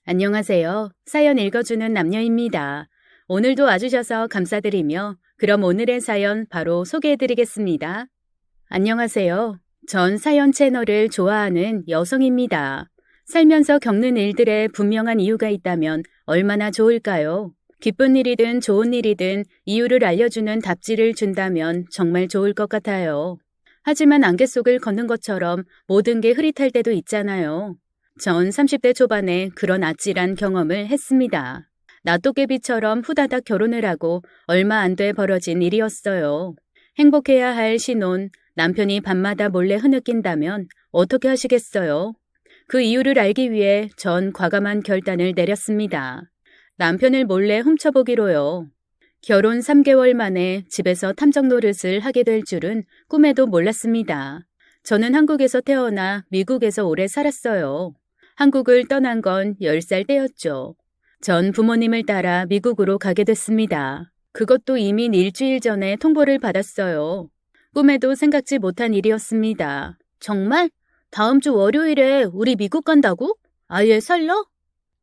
안녕하세요. 사연 읽어주는 남녀입니다. 오늘도 와주셔서 감사드리며 그럼 오늘의 사연 바로 소개해드리겠습니다. 안녕하세요. 전 사연 채널을 좋아하는 여성입니다. 살면서 겪는 일들에 분명한 이유가 있다면 얼마나 좋을까요? 기쁜 일이든 좋은 일이든 이유를 알려주는 답지를 준다면 정말 좋을 것 같아요. 하지만 안개 속을 걷는 것처럼 모든 게 흐릿할 때도 있잖아요. 전 30대 초반에 그런 아찔한 경험을 했습니다. 나토깨비처럼 후다닥 결혼을 하고 얼마 안 돼 벌어진 일이었어요. 행복해야 할 신혼, 남편이 밤마다 몰래 흐느낀다면 어떻게 하시겠어요? 그 이유를 알기 위해 전 과감한 결단을 내렸습니다. 남편을 몰래 훔쳐보기로요. 결혼 3개월 만에 집에서 탐정 노릇을 하게 될 줄은 꿈에도 몰랐습니다. 저는 한국에서 태어나 미국에서 오래 살았어요. 한국을 떠난 건 10살 때였죠. 전 부모님을 따라 미국으로 가게 됐습니다. 그것도 이민 일주일 전에 통보를 받았어요. 꿈에도 생각지 못한 일이었습니다. 정말? 다음 주 월요일에 우리 미국 간다고? 아예 살러?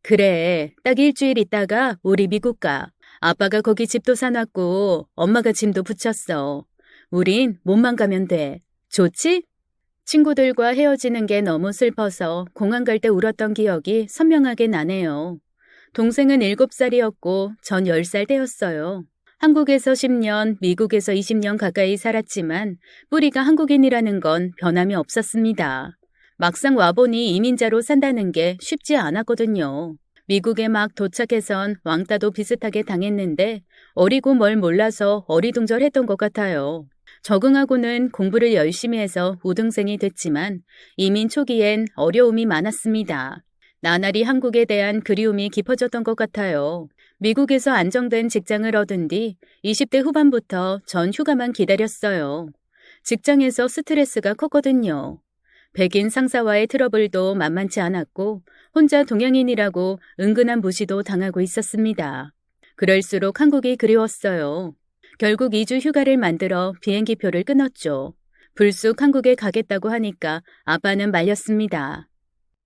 그래, 딱 일주일 있다가 우리 미국 가. 아빠가 거기 집도 사놨고 엄마가 짐도 붙였어. 우린 몸만 가면 돼. 좋지? 친구들과 헤어지는 게 너무 슬퍼서 공항 갈 때 울었던 기억이 선명하게 나네요. 동생은 7살이었고 전 10살 때였어요. 한국에서 10년, 미국에서 20년 가까이 살았지만 뿌리가 한국인이라는 건 변함이 없었습니다. 막상 와보니 이민자로 산다는 게 쉽지 않았거든요. 미국에 막 도착해선 왕따도 비슷하게 당했는데 어리고 뭘 몰라서 어리둥절했던 것 같아요. 적응하고는 공부를 열심히 해서 우등생이 됐지만 이민 초기엔 어려움이 많았습니다. 나날이 한국에 대한 그리움이 깊어졌던 것 같아요. 미국에서 안정된 직장을 얻은 뒤 20대 후반부터 전 휴가만 기다렸어요. 직장에서 스트레스가 컸거든요. 백인 상사와의 트러블도 만만치 않았고 혼자 동양인이라고 은근한 무시도 당하고 있었습니다. 그럴수록 한국이 그리웠어요. 결국 2주 휴가를 만들어 비행기표를 끊었죠. 불쑥 한국에 가겠다고 하니까 아빠는 말렸습니다.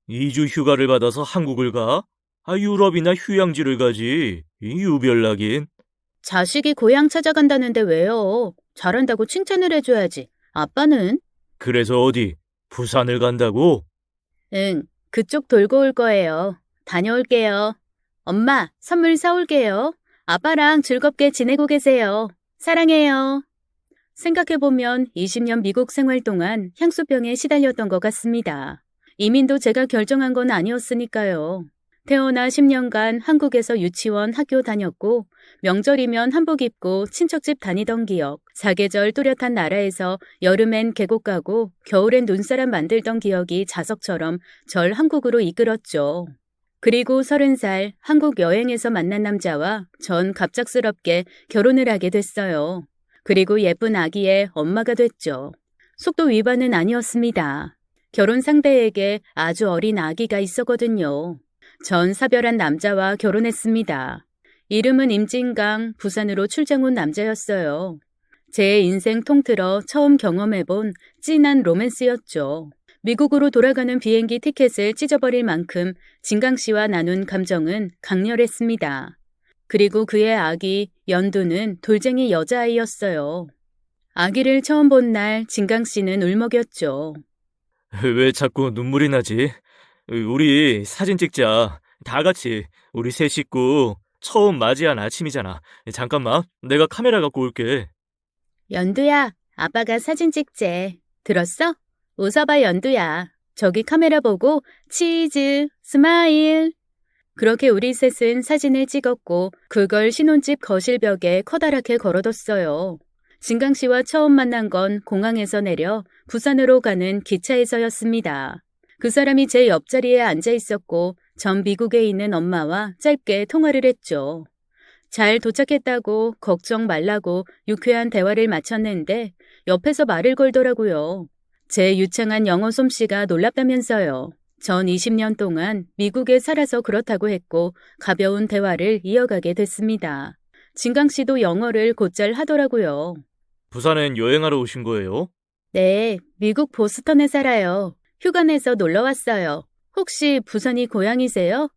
2주 휴가를 받아서 한국을 가? 유럽이나 휴양지를 가지. 이 유별나긴. 자식이 고향 찾아간다는데 왜요? 잘한다고 칭찬을 해줘야지. 아빠는? 그래서 어디? 부산을 간다고? 응, 그쪽 돌고 올 거예요. 다녀올게요. 엄마, 선물 사올게요. 아빠랑 즐겁게 지내고 계세요. 사랑해요. 생각해보면 20년 미국 생활 동안 향수병에 시달렸던 것 같습니다. 이민도 제가 결정한 건 아니었으니까요. 태어나 10년간 한국에서 유치원, 학교 다녔고 명절이면 한복 입고 친척집 다니던 기억, 사계절 뚜렷한 나라에서 여름엔 계곡 가고 겨울엔 눈사람 만들던 기억이 자석처럼 절 한국으로 이끌었죠. 그리고 30살 한국 여행에서 만난 남자와 전 갑작스럽게 결혼을 하게 됐어요. 그리고 예쁜 아기의 엄마가 됐죠. 속도 위반은 아니었습니다. 결혼 상대에게 아주 어린 아기가 있었거든요. 전 사별한 남자와 결혼했습니다. 이름은 임진강, 부산으로 출장 온 남자였어요. 제 인생 통틀어 처음 경험해본 찐한 로맨스였죠. 미국으로 돌아가는 비행기 티켓을 찢어버릴 만큼 진강 씨와 나눈 감정은 강렬했습니다. 그리고 그의 아기 연두는 돌쟁이 여자아이였어요. 아기를 처음 본 날 진강 씨는 울먹였죠. 왜 자꾸 눈물이 나지? 우리 사진 찍자. 다 같이. 우리 세 식구 처음 맞이한 아침이잖아. 잠깐만, 내가 카메라 갖고 올게. 연두야, 아빠가 사진 찍재. 들었어? 웃어봐 연두야. 저기 카메라 보고 치즈, 스마일. 그렇게 우리 셋은 사진을 찍었고 그걸 신혼집 거실벽에 커다랗게 걸어뒀어요. 진강 씨와 처음 만난 건 공항에서 내려 부산으로 가는 기차에서였습니다. 그 사람이 제 옆자리에 앉아 있었고 전 미국에 있는 엄마와 짧게 통화를 했죠. 잘 도착했다고 걱정 말라고 유쾌한 대화를 마쳤는데 옆에서 말을 걸더라고요. 제 유창한 영어 솜씨가 놀랍다면서요. 전 20년 동안 미국에 살아서 그렇다고 했고 가벼운 대화를 이어가게 됐습니다. 진강 씨도 영어를 곧잘 하더라고요. 부산엔 여행하러 오신 거예요? 네, 미국 보스턴에 살아요. 휴가 내서 놀러 왔어요. 혹시 부산이 고향이세요?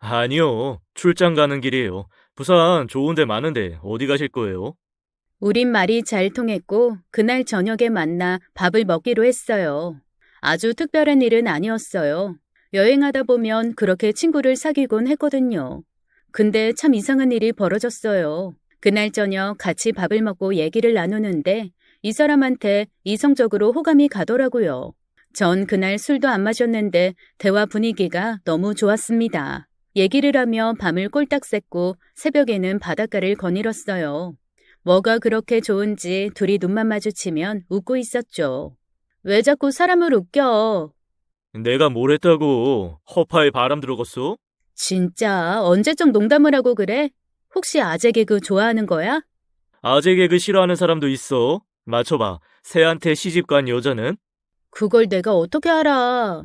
아니요. 출장 가는 길이에요. 부산 좋은 데 많은데 어디 가실 거예요? 우린 말이 잘 통했고 그날 저녁에 만나 밥을 먹기로 했어요. 아주 특별한 일은 아니었어요. 여행하다 보면 그렇게 친구를 사귀곤 했거든요. 근데 참 이상한 일이 벌어졌어요. 그날 저녁 같이 밥을 먹고 얘기를 나누는데 이 사람한테 이성적으로 호감이 가더라고요. 전 그날 술도 안 마셨는데 대화 분위기가 너무 좋았습니다. 얘기를 하며 밤을 꼴딱 샜고 새벽에는 바닷가를 거닐었어요. 뭐가 그렇게 좋은지 둘이 눈만 마주치면 웃고 있었죠. 왜 자꾸 사람을 웃겨? 내가 뭘 했다고 허파에 바람 들어갔어? 진짜 언제적 농담을 하고 그래? 혹시 아재 개그 좋아하는 거야? 아재 개그 싫어하는 사람도 있어. 맞춰봐. 새한테 시집간 여자는? 그걸 내가 어떻게 알아?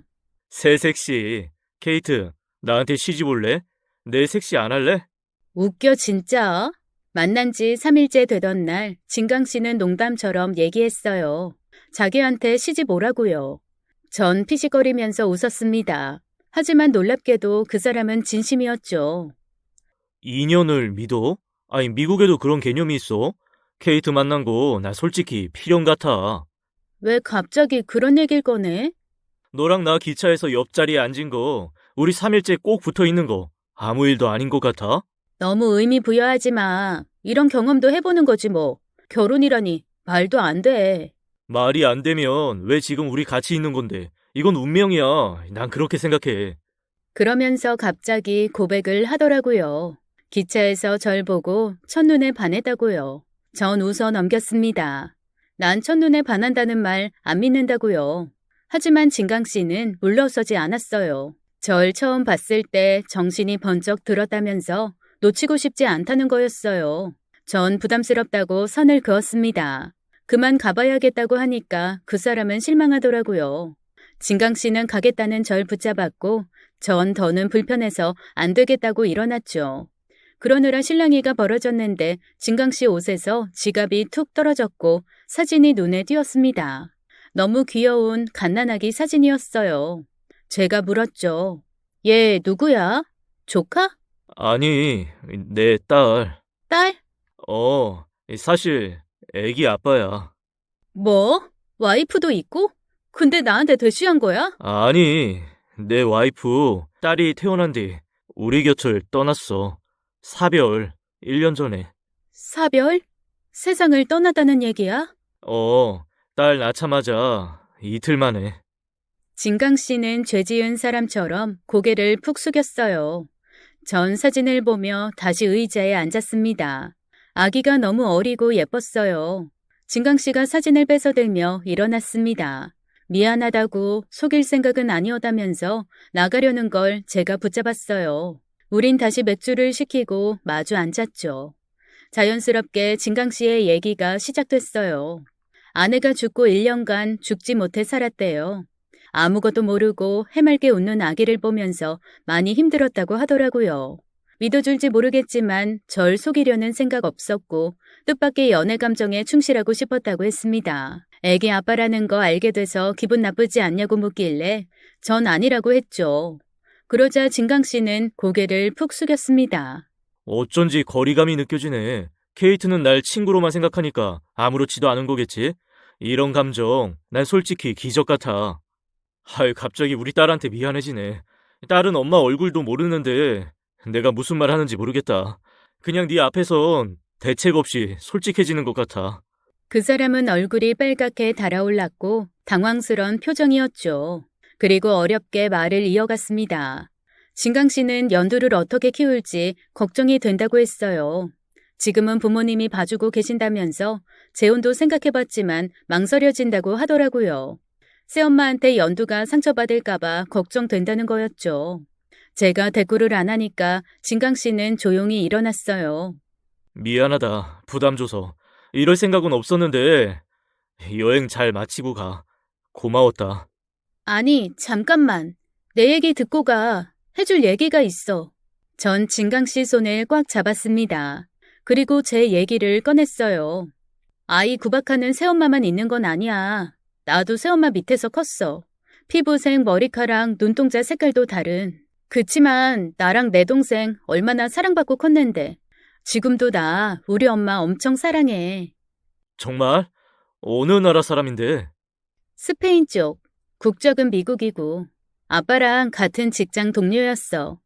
새 섹시. 케이트, 나한테 시집 올래? 내 섹시 안 할래? 웃겨 진짜. 만난 지 3일째 되던 날 진강 씨는 농담처럼 얘기했어요. 자기한테 시집 오라고요. 전 피식거리면서 웃었습니다. 하지만 놀랍게도 그 사람은 진심이었죠. 인연을 믿어? 아니, 미국에도 그런 개념이 있어? 케이트 만난 거 나 솔직히 필연 같아. 왜 갑자기 그런 얘기를 꺼내? 너랑 나 기차에서 옆자리에 앉은 거, 우리 3일째 꼭 붙어 있는 거, 아무 일도 아닌 것 같아? 너무 의미 부여하지 마. 이런 경험도 해보는 거지 뭐. 결혼이라니 말도 안 돼. 말이 안 되면 왜 지금 우리 같이 있는 건데? 이건 운명이야. 난 그렇게 생각해. 그러면서 갑자기 고백을 하더라고요. 기차에서 절 보고 첫눈에 반했다고요. 전 웃어 넘겼습니다. 난 첫눈에 반한다는 말 안 믿는다고요. 하지만 진강 씨는 물러서지 않았어요. 절 처음 봤을 때 정신이 번쩍 들었다면서 놓치고 싶지 않다는 거였어요. 전 부담스럽다고 선을 그었습니다. 그만 가봐야겠다고 하니까 그 사람은 실망하더라고요. 진강 씨는 가겠다는 절 붙잡았고 전 더는 불편해서 안 되겠다고 일어났죠. 그러느라 실랑이가 벌어졌는데 진강 씨 옷에서 지갑이 툭 떨어졌고 사진이 눈에 띄었습니다. 너무 귀여운 갓난아기 사진이었어요. 제가 물었죠. 얘 누구야? 조카? 아니, 내 딸. 딸? 사실 애기 아빠야. 뭐? 와이프도 있고? 근데 나한테 대쉬한 거야? 아니, 내 와이프 딸이 태어난 뒤 우리 곁을 떠났어. 사별 1년 전에. 사별? 세상을 떠나다는 얘기야? 딸 낳자마자 이틀 만에. 진강 씨는 죄 지은 사람처럼 고개를 푹 숙였어요. 전 사진을 보며 다시 의자에 앉았습니다. 아기가 너무 어리고 예뻤어요. 진강 씨가 사진을 뺏어들며 일어났습니다. 미안하다고 속일 생각은 아니었다면서 나가려는 걸 제가 붙잡았어요. 우린 다시 맥주를 시키고 마주 앉았죠. 자연스럽게 진강 씨의 얘기가 시작됐어요. 아내가 죽고 1년간 죽지 못해 살았대요. 아무것도 모르고 해맑게 웃는 아기를 보면서 많이 힘들었다고 하더라고요. 믿어줄지 모르겠지만 절 속이려는 생각 없었고 뜻밖의 연애 감정에 충실하고 싶었다고 했습니다. 애기 아빠라는 거 알게 돼서 기분 나쁘지 않냐고 묻길래 전 아니라고 했죠. 그러자 진강 씨는 고개를 푹 숙였습니다. 어쩐지 거리감이 느껴지네. 케이트는 날 친구로만 생각하니까 아무렇지도 않은 거겠지? 이런 감정, 난 솔직히 기적 같아. 갑자기 우리 딸한테 미안해지네. 딸은 엄마 얼굴도 모르는데 내가 무슨 말 하는지 모르겠다. 그냥 네 앞에선 대책 없이 솔직해지는 것 같아. 그 사람은 얼굴이 빨갛게 달아올랐고 당황스런 표정이었죠. 그리고 어렵게 말을 이어갔습니다. 진강 씨는 연두를 어떻게 키울지 걱정이 된다고 했어요. 지금은 부모님이 봐주고 계신다면서 재혼도 생각해봤지만 망설여진다고 하더라고요. 새엄마한테 연두가 상처받을까봐 걱정된다는 거였죠. 제가 대꾸를 안 하니까 진강 씨는 조용히 일어났어요. 미안하다. 부담 줘서. 이럴 생각은 없었는데 여행 잘 마치고 가. 고마웠다. 아니, 잠깐만. 내 얘기 듣고 가. 해줄 얘기가 있어. 전 진강 씨 손을 꽉 잡았습니다. 그리고 제 얘기를 꺼냈어요. 아이 구박하는 새엄마만 있는 건 아니야. 나도 새엄마 밑에서 컸어. 피부색, 머리카락, 눈동자 색깔도 다른. 그치만 나랑 내 동생 얼마나 사랑받고 컸는데. 지금도 나 우리 엄마 엄청 사랑해. 정말? 어느 나라 사람인데? 스페인 쪽. 국적은 미국이고. 아빠랑 같은 직장 동료였어.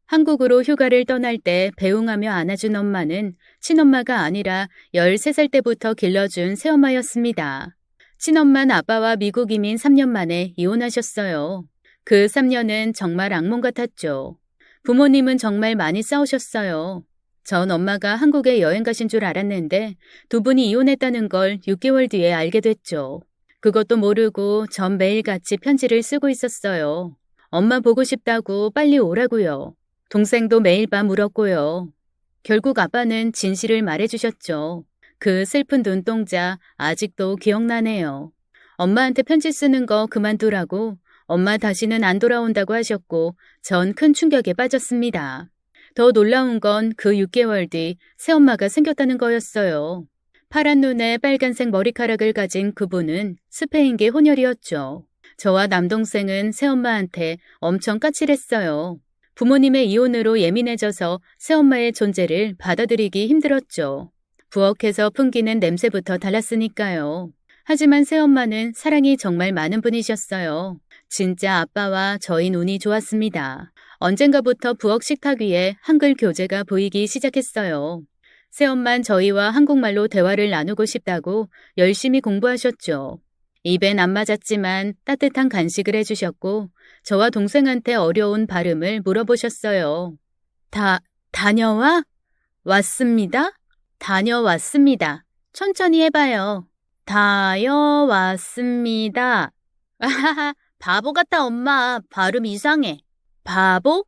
한국으로 휴가를 떠날 때 배웅하며 안아준 엄마는 친엄마가 아니라 13살 때부터 길러준 새엄마였습니다. 친엄마는 아빠와 미국 이민 3년 만에 이혼하셨어요. 그 3년은 정말 악몽 같았죠. 부모님은 정말 많이 싸우셨어요. 전 엄마가 한국에 여행 가신 줄 알았는데 두 분이 이혼했다는 걸 6개월 뒤에 알게 됐죠. 그것도 모르고 전 매일같이 편지를 쓰고 있었어요. 엄마 보고 싶다고 빨리 오라고요. 동생도 매일 밤 울었고요. 결국 아빠는 진실을 말해주셨죠. 그 슬픈 눈동자 아직도 기억나네요. 엄마한테 편지 쓰는 거 그만두라고, 엄마 다시는 안 돌아온다고 하셨고 전 큰 충격에 빠졌습니다. 더 놀라운 건 그 6개월 뒤 새엄마가 생겼다는 거였어요. 파란 눈에 빨간색 머리카락을 가진 그분은 스페인계 혼혈이었죠. 저와 남동생은 새엄마한테 엄청 까칠했어요. 부모님의 이혼으로 예민해져서 새엄마의 존재를 받아들이기 힘들었죠. 부엌에서 풍기는 냄새부터 달랐으니까요. 하지만 새엄마는 사랑이 정말 많은 분이셨어요. 진짜 아빠와 저희 운이 좋았습니다. 언젠가부터 부엌 식탁 위에 한글 교재가 보이기 시작했어요. 새엄만 저희와 한국말로 대화를 나누고 싶다고 열심히 공부하셨죠. 입엔 안 맞았지만 따뜻한 간식을 해주셨고 저와 동생한테 어려운 발음을 물어보셨어요. 다녀와? 왔습니다? 다녀왔습니다. 천천히 해봐요. 다녀왔습니다. 아하하, 바보 같다 엄마. 발음 이상해. 바보?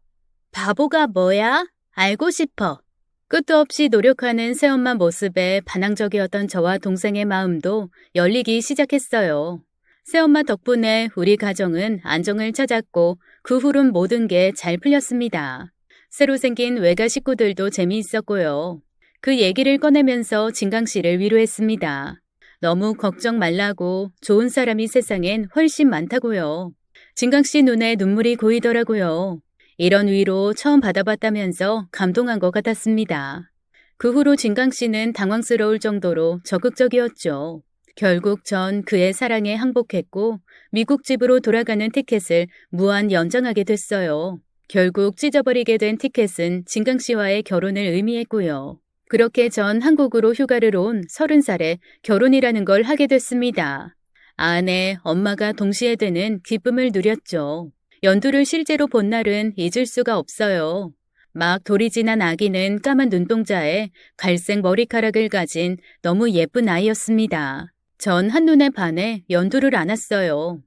바보가 뭐야? 알고 싶어. 끝도 없이 노력하는 새엄마 모습에 반항적이었던 저와 동생의 마음도 열리기 시작했어요. 새엄마 덕분에 우리 가정은 안정을 찾았고 그 후론 모든 게 잘 풀렸습니다. 새로 생긴 외가 식구들도 재미있었고요. 그 얘기를 꺼내면서 진강 씨를 위로했습니다. 너무 걱정 말라고, 좋은 사람이 세상엔 훨씬 많다고요. 진강 씨 눈에 눈물이 고이더라고요. 이런 위로 처음 받아봤다면서 감동한 것 같았습니다. 그 후로 진강 씨는 당황스러울 정도로 적극적이었죠. 결국 전 그의 사랑에 항복했고 미국 집으로 돌아가는 티켓을 무한 연장하게 됐어요. 결국 찢어버리게 된 티켓은 진강 씨와의 결혼을 의미했고요. 그렇게 전 한국으로 휴가를 온 30살에 결혼이라는 걸 하게 됐습니다. 아내, 엄마가 동시에 되는 기쁨을 누렸죠. 연두를 실제로 본 날은 잊을 수가 없어요. 막 돌이 지난 아기는 까만 눈동자에 갈색 머리카락을 가진 너무 예쁜 아이였습니다. 전 한눈에 반해 연두를 안았어요.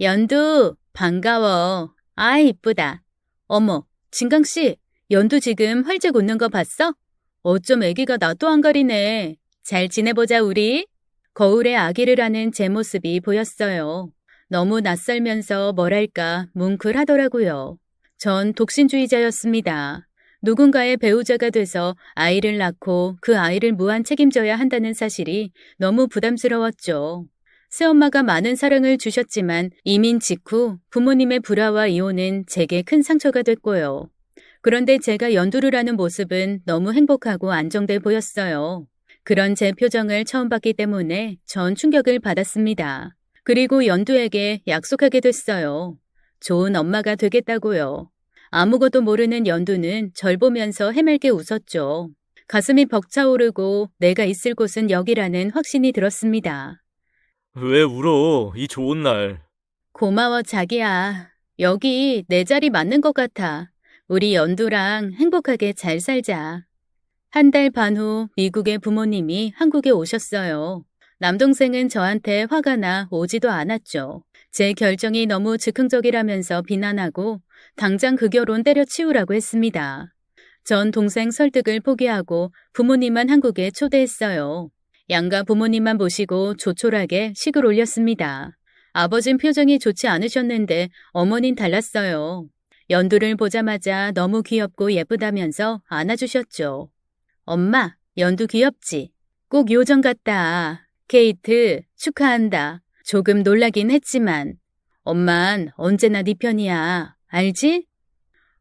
연두, 반가워. 아, 이쁘다. 어머, 진강씨, 연두 지금 활짝 웃는 거 봤어? 어쩜 애기가 낯도 안 가리네. 잘 지내보자 우리. 거울에 아기를 안은 제 모습이 보였어요. 너무 낯설면서 뭐랄까 뭉클하더라고요. 전 독신주의자였습니다. 누군가의 배우자가 돼서 아이를 낳고 그 아이를 무한 책임져야 한다는 사실이 너무 부담스러웠죠. 새엄마가 많은 사랑을 주셨지만 이민 직후 부모님의 불화와 이혼은 제게 큰 상처가 됐고요. 그런데 제가 연두를 하는 모습은 너무 행복하고 안정돼 보였어요. 그런 제 표정을 처음 봤기 때문에 전 충격을 받았습니다. 그리고 연두에게 약속하게 됐어요. 좋은 엄마가 되겠다고요. 아무것도 모르는 연두는 절 보면서 해맑게 웃었죠. 가슴이 벅차오르고 내가 있을 곳은 여기라는 확신이 들었습니다. 왜 울어? 이 좋은 날. 고마워 자기야. 여기 내 자리 맞는 것 같아. 우리 연두랑 행복하게 잘 살자. 한 달 반 후 미국의 부모님이 한국에 오셨어요. 남동생은 저한테 화가 나 오지도 않았죠. 제 결정이 너무 즉흥적이라면서 비난하고 당장 그 결혼 때려치우라고 했습니다. 전 동생 설득을 포기하고 부모님만 한국에 초대했어요. 양가 부모님만 모시고 조촐하게 식을 올렸습니다. 아버진 표정이 좋지 않으셨는데 어머닌 달랐어요. 연두를 보자마자 너무 귀엽고 예쁘다면서 안아주셨죠. 엄마, 연두 귀엽지? 꼭 요정 같다. 케이트, 축하한다. 조금 놀라긴 했지만 엄만 언제나 네 편이야. 알지?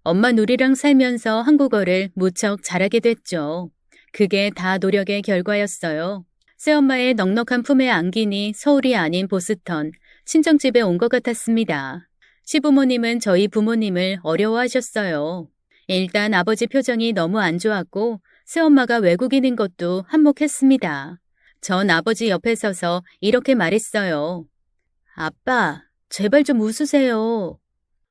엄마 누리랑 살면서 한국어를 무척 잘하게 됐죠. 그게 다 노력의 결과였어요. 새엄마의 넉넉한 품에 안기니 서울이 아닌 보스턴, 친정집에 온 것 같았습니다. 시부모님은 저희 부모님을 어려워하셨어요. 일단 아버지 표정이 너무 안 좋았고 새엄마가 외국인인 것도 한몫했습니다. 전 아버지 옆에 서서 이렇게 말했어요. 아빠, 제발 좀 웃으세요.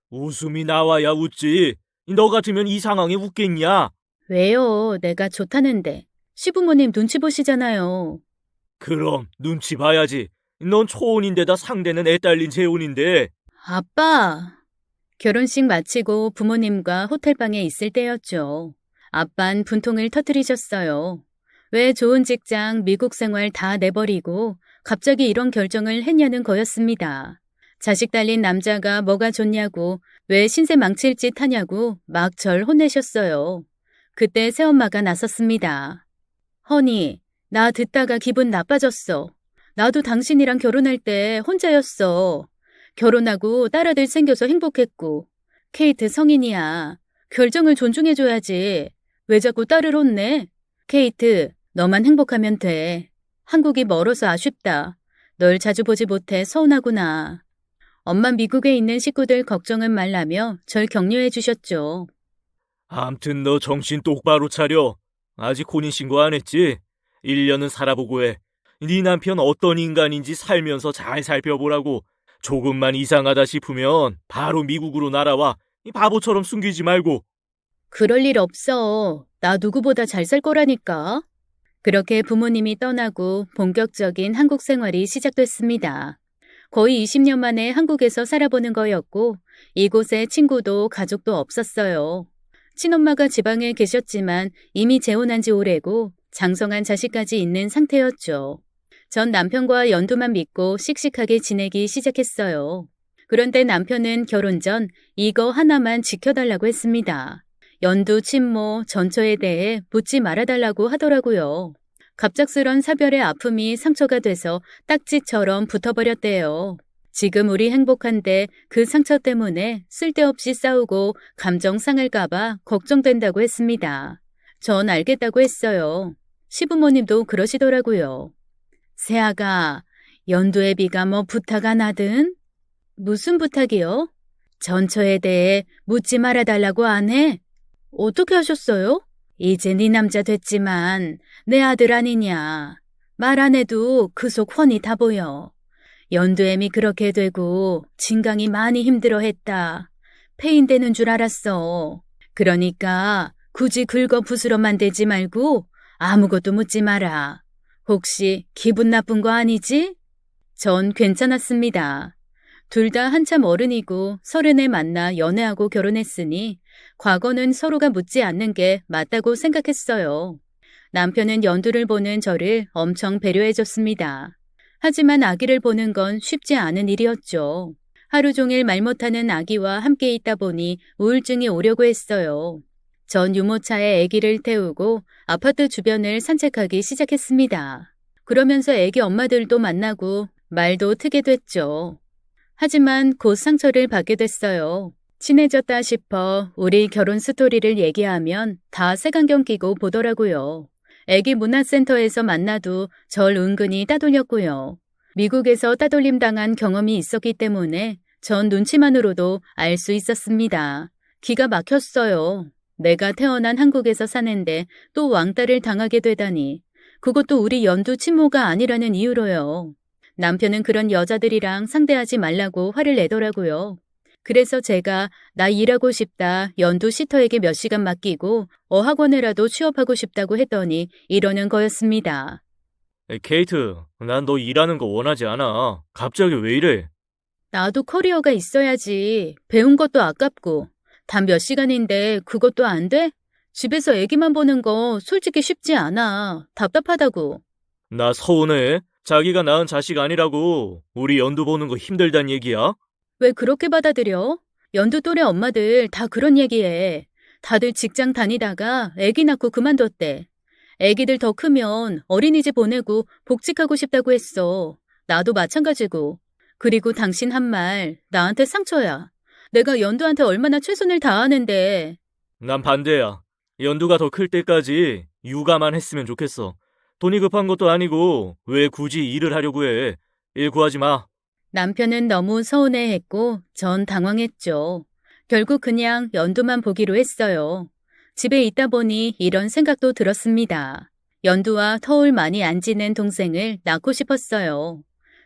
웃음이 나와야 웃지. 너 같으면 이 상황에 웃겠냐? 왜요? 내가 좋다는데. 시부모님 눈치 보시잖아요. 그럼 눈치 봐야지. 넌 초혼인데다 상대는 애 딸린 재혼인데. 아빠! 결혼식 마치고 부모님과 호텔방에 있을 때였죠. 아빤 분통을 터뜨리셨어요. 왜 좋은 직장, 미국 생활 다 내버리고 갑자기 이런 결정을 했냐는 거였습니다. 자식 딸린 남자가 뭐가 좋냐고, 왜 신세 망칠 짓 하냐고 막 절 혼내셨어요. 그때 새엄마가 나섰습니다. 허니, 나 듣다가 기분 나빠졌어. 나도 당신이랑 결혼할 때 혼자였어. 결혼하고 딸아들 생겨서 행복했고. 케이트 성인이야. 결정을 존중해줘야지. 왜 자꾸 딸을 혼내? 케이트, 너만 행복하면 돼. 한국이 멀어서 아쉽다. 널 자주 보지 못해 서운하구나. 엄마 미국에 있는 식구들 걱정은 말라며 절 격려해 주셨죠. 암튼 너 정신 똑바로 차려. 아직 혼인신고 안 했지? 1년은 살아보고 해. 네 남편 어떤 인간인지 살면서 잘 살펴보라고. 조금만 이상하다 싶으면 바로 미국으로 날아와. 이 바보처럼 숨기지 말고. 그럴 일 없어. 나 누구보다 잘 살 거라니까. 그렇게 부모님이 떠나고 본격적인 한국 생활이 시작됐습니다. 거의 20년 만에 한국에서 살아보는 거였고 이곳에 친구도 가족도 없었어요. 친엄마가 지방에 계셨지만 이미 재혼한 지 오래고 장성한 자식까지 있는 상태였죠. 전 남편과 연두만 믿고 씩씩하게 지내기 시작했어요. 그런데 남편은 결혼 전 이거 하나만 지켜달라고 했습니다. 연두, 친모, 전처에 대해 묻지 말아달라고 하더라고요. 갑작스런 사별의 아픔이 상처가 돼서 딱지처럼 붙어버렸대요. 지금 우리 행복한데 그 상처 때문에 쓸데없이 싸우고 감정 상할까봐 걱정된다고 했습니다. 전 알겠다고 했어요. 시부모님도 그러시더라고요. 새아가, 연두의 비가 뭐 부탁 안 하든? 무슨 부탁이요? 전처에 대해 묻지 말아달라고 안 해? 어떻게 하셨어요? 이제 네 남자 됐지만 내 아들 아니냐. 말 안 해도 그 속 훤히 다 보여. 연두애미 그렇게 되고 진강이 많이 힘들어했다. 폐인되는 줄 알았어. 그러니까 굳이 긁어 부스럼만 대지 말고 아무것도 묻지 마라. 혹시 기분 나쁜 거 아니지? 전 괜찮았습니다. 둘 다 한참 어른이고 30에 만나 연애하고 결혼했으니 과거는 서로가 묻지 않는 게 맞다고 생각했어요. 남편은 연두를 보는 저를 엄청 배려해줬습니다. 하지만 아기를 보는 건 쉽지 않은 일이었죠. 하루 종일 말 못하는 아기와 함께 있다 보니 우울증이 오려고 했어요. 전 유모차에 아기를 태우고 아파트 주변을 산책하기 시작했습니다. 그러면서 아기 엄마들도 만나고 말도 트게 됐죠. 하지만 곧 상처를 받게 됐어요. 친해졌다 싶어 우리 결혼 스토리를 얘기하면 다 색안경 끼고 보더라고요. 아기 문화센터에서 만나도 절 은근히 따돌렸고요. 미국에서 따돌림 당한 경험이 있었기 때문에 전 눈치만으로도 알 수 있었습니다. 기가 막혔어요. 내가 태어난 한국에서 사는데 또 왕따를 당하게 되다니. 그것도 우리 연두 친모가 아니라는 이유로요. 남편은 그런 여자들이랑 상대하지 말라고 화를 내더라고요. 그래서 제가 나 일하고 싶다 연두 시터에게 몇 시간 맡기고 어학원에라도 취업하고 싶다고 했더니 이러는 거였습니다. 케이트, 난 너 일하는 거 원하지 않아. 갑자기 왜 이래? 나도 커리어가 있어야지. 배운 것도 아깝고. 단 몇 시간인데 그것도 안 돼? 집에서 애기만 보는 거 솔직히 쉽지 않아. 답답하다고. 나 서운해. 자기가 낳은 자식 아니라고. 우리 연두 보는 거 힘들단 얘기야? 왜 그렇게 받아들여? 연두 또래 엄마들 다 그런 얘기해. 다들 직장 다니다가 애기 낳고 그만뒀대. 애기들 더 크면 어린이집 보내고 복직하고 싶다고 했어. 나도 마찬가지고. 그리고 당신 한 말 나한테 상처야. 내가 연두한테 얼마나 최선을 다하는데. 난 반대야. 연두가 더 클 때까지 육아만 했으면 좋겠어. 돈이 급한 것도 아니고 왜 굳이 일을 하려고 해. 일 구하지 마. 남편은 너무 서운해했고 전 당황했죠. 결국 그냥 연두만 보기로 했어요. 집에 있다 보니 이런 생각도 들었습니다. 연두와 터울 많이 안 지는 동생을 낳고 싶었어요.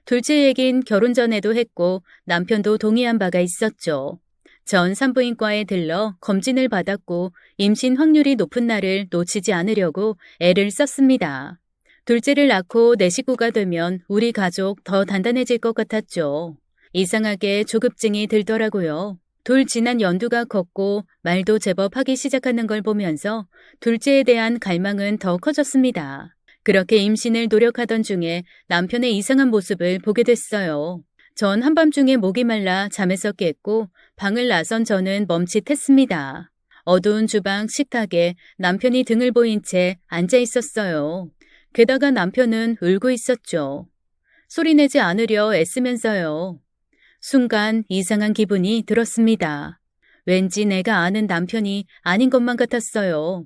둘째 얘긴 결혼 전에도 했고 남편도 동의한 바가 있었죠. 전 산부인과에 들러 검진을 받았고 임신 확률이 높은 날을 놓치지 않으려고 애를 썼습니다. 둘째를 낳고 내 식구가 되면 우리 가족 더 단단해질 것 같았죠. 이상하게 조급증이 들더라고요. 둘 지난 연두가 컸고 말도 제법 하기 시작하는 걸 보면서 둘째에 대한 갈망은 더 커졌습니다. 그렇게 임신을 노력하던 중에 남편의 이상한 모습을 보게 됐어요. 전 한밤중에 목이 말라 잠에서 깼고 방을 나선 저는 멈칫했습니다. 어두운 주방 식탁에 남편이 등을 보인 채 앉아 있었어요. 게다가 남편은 울고 있었죠. 소리내지 않으려 애쓰면서요. 순간 이상한 기분이 들었습니다. 왠지 내가 아는 남편이 아닌 것만 같았어요.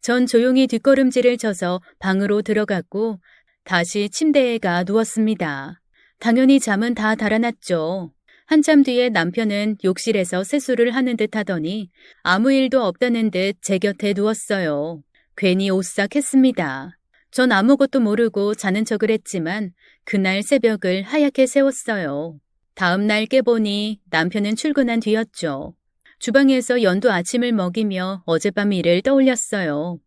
전 조용히 뒷걸음질을 쳐서 방으로 들어갔고 다시 침대에 가 누웠습니다. 당연히 잠은 다 달아났죠. 한참 뒤에 남편은 욕실에서 세수를 하는 듯 하더니 아무 일도 없다는 듯 제 곁에 누웠어요. 괜히 오싹했습니다. 전 아무것도 모르고 자는 척을 했지만 그날 새벽을 하얗게 새웠어요. 다음 날 깨보니 남편은 출근한 뒤였죠. 주방에서 연두 아침을 먹이며 어젯밤 일을 떠올렸어요.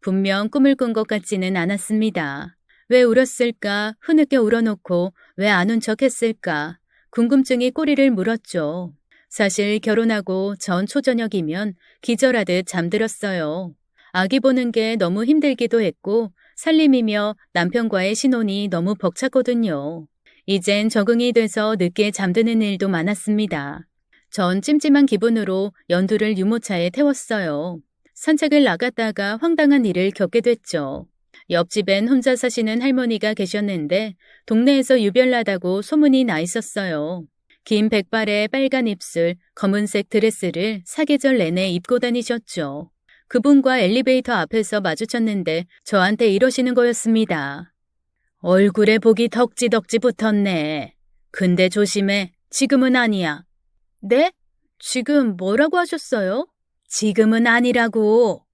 분명 꿈을 꾼 것 같지는 않았습니다. 왜 울었을까? 흐느껴 울어놓고 왜 안 운 척 했을까? 궁금증이 꼬리를 물었죠. 사실 결혼하고 전 초저녁이면 기절하듯 잠들었어요. 아기 보는 게 너무 힘들기도 했고 살림이며 남편과의 신혼이 너무 벅찼거든요. 이젠 적응이 돼서 늦게 잠드는 일도 많았습니다. 전 찜찜한 기분으로 연두를 유모차에 태웠어요. 산책을 나갔다가 황당한 일을 겪게 됐죠. 옆집엔 혼자 사시는 할머니가 계셨는데 동네에서 유별나다고 소문이 나 있었어요. 긴 백발에 빨간 입술, 검은색 드레스를 사계절 내내 입고 다니셨죠. 그분과 엘리베이터 앞에서 마주쳤는데 저한테 이러시는 거였습니다. 얼굴에 복이 덕지덕지 붙었네. 근데 조심해. 지금은 아니야. 네? 지금 뭐라고 하셨어요? 지금은 아니라고.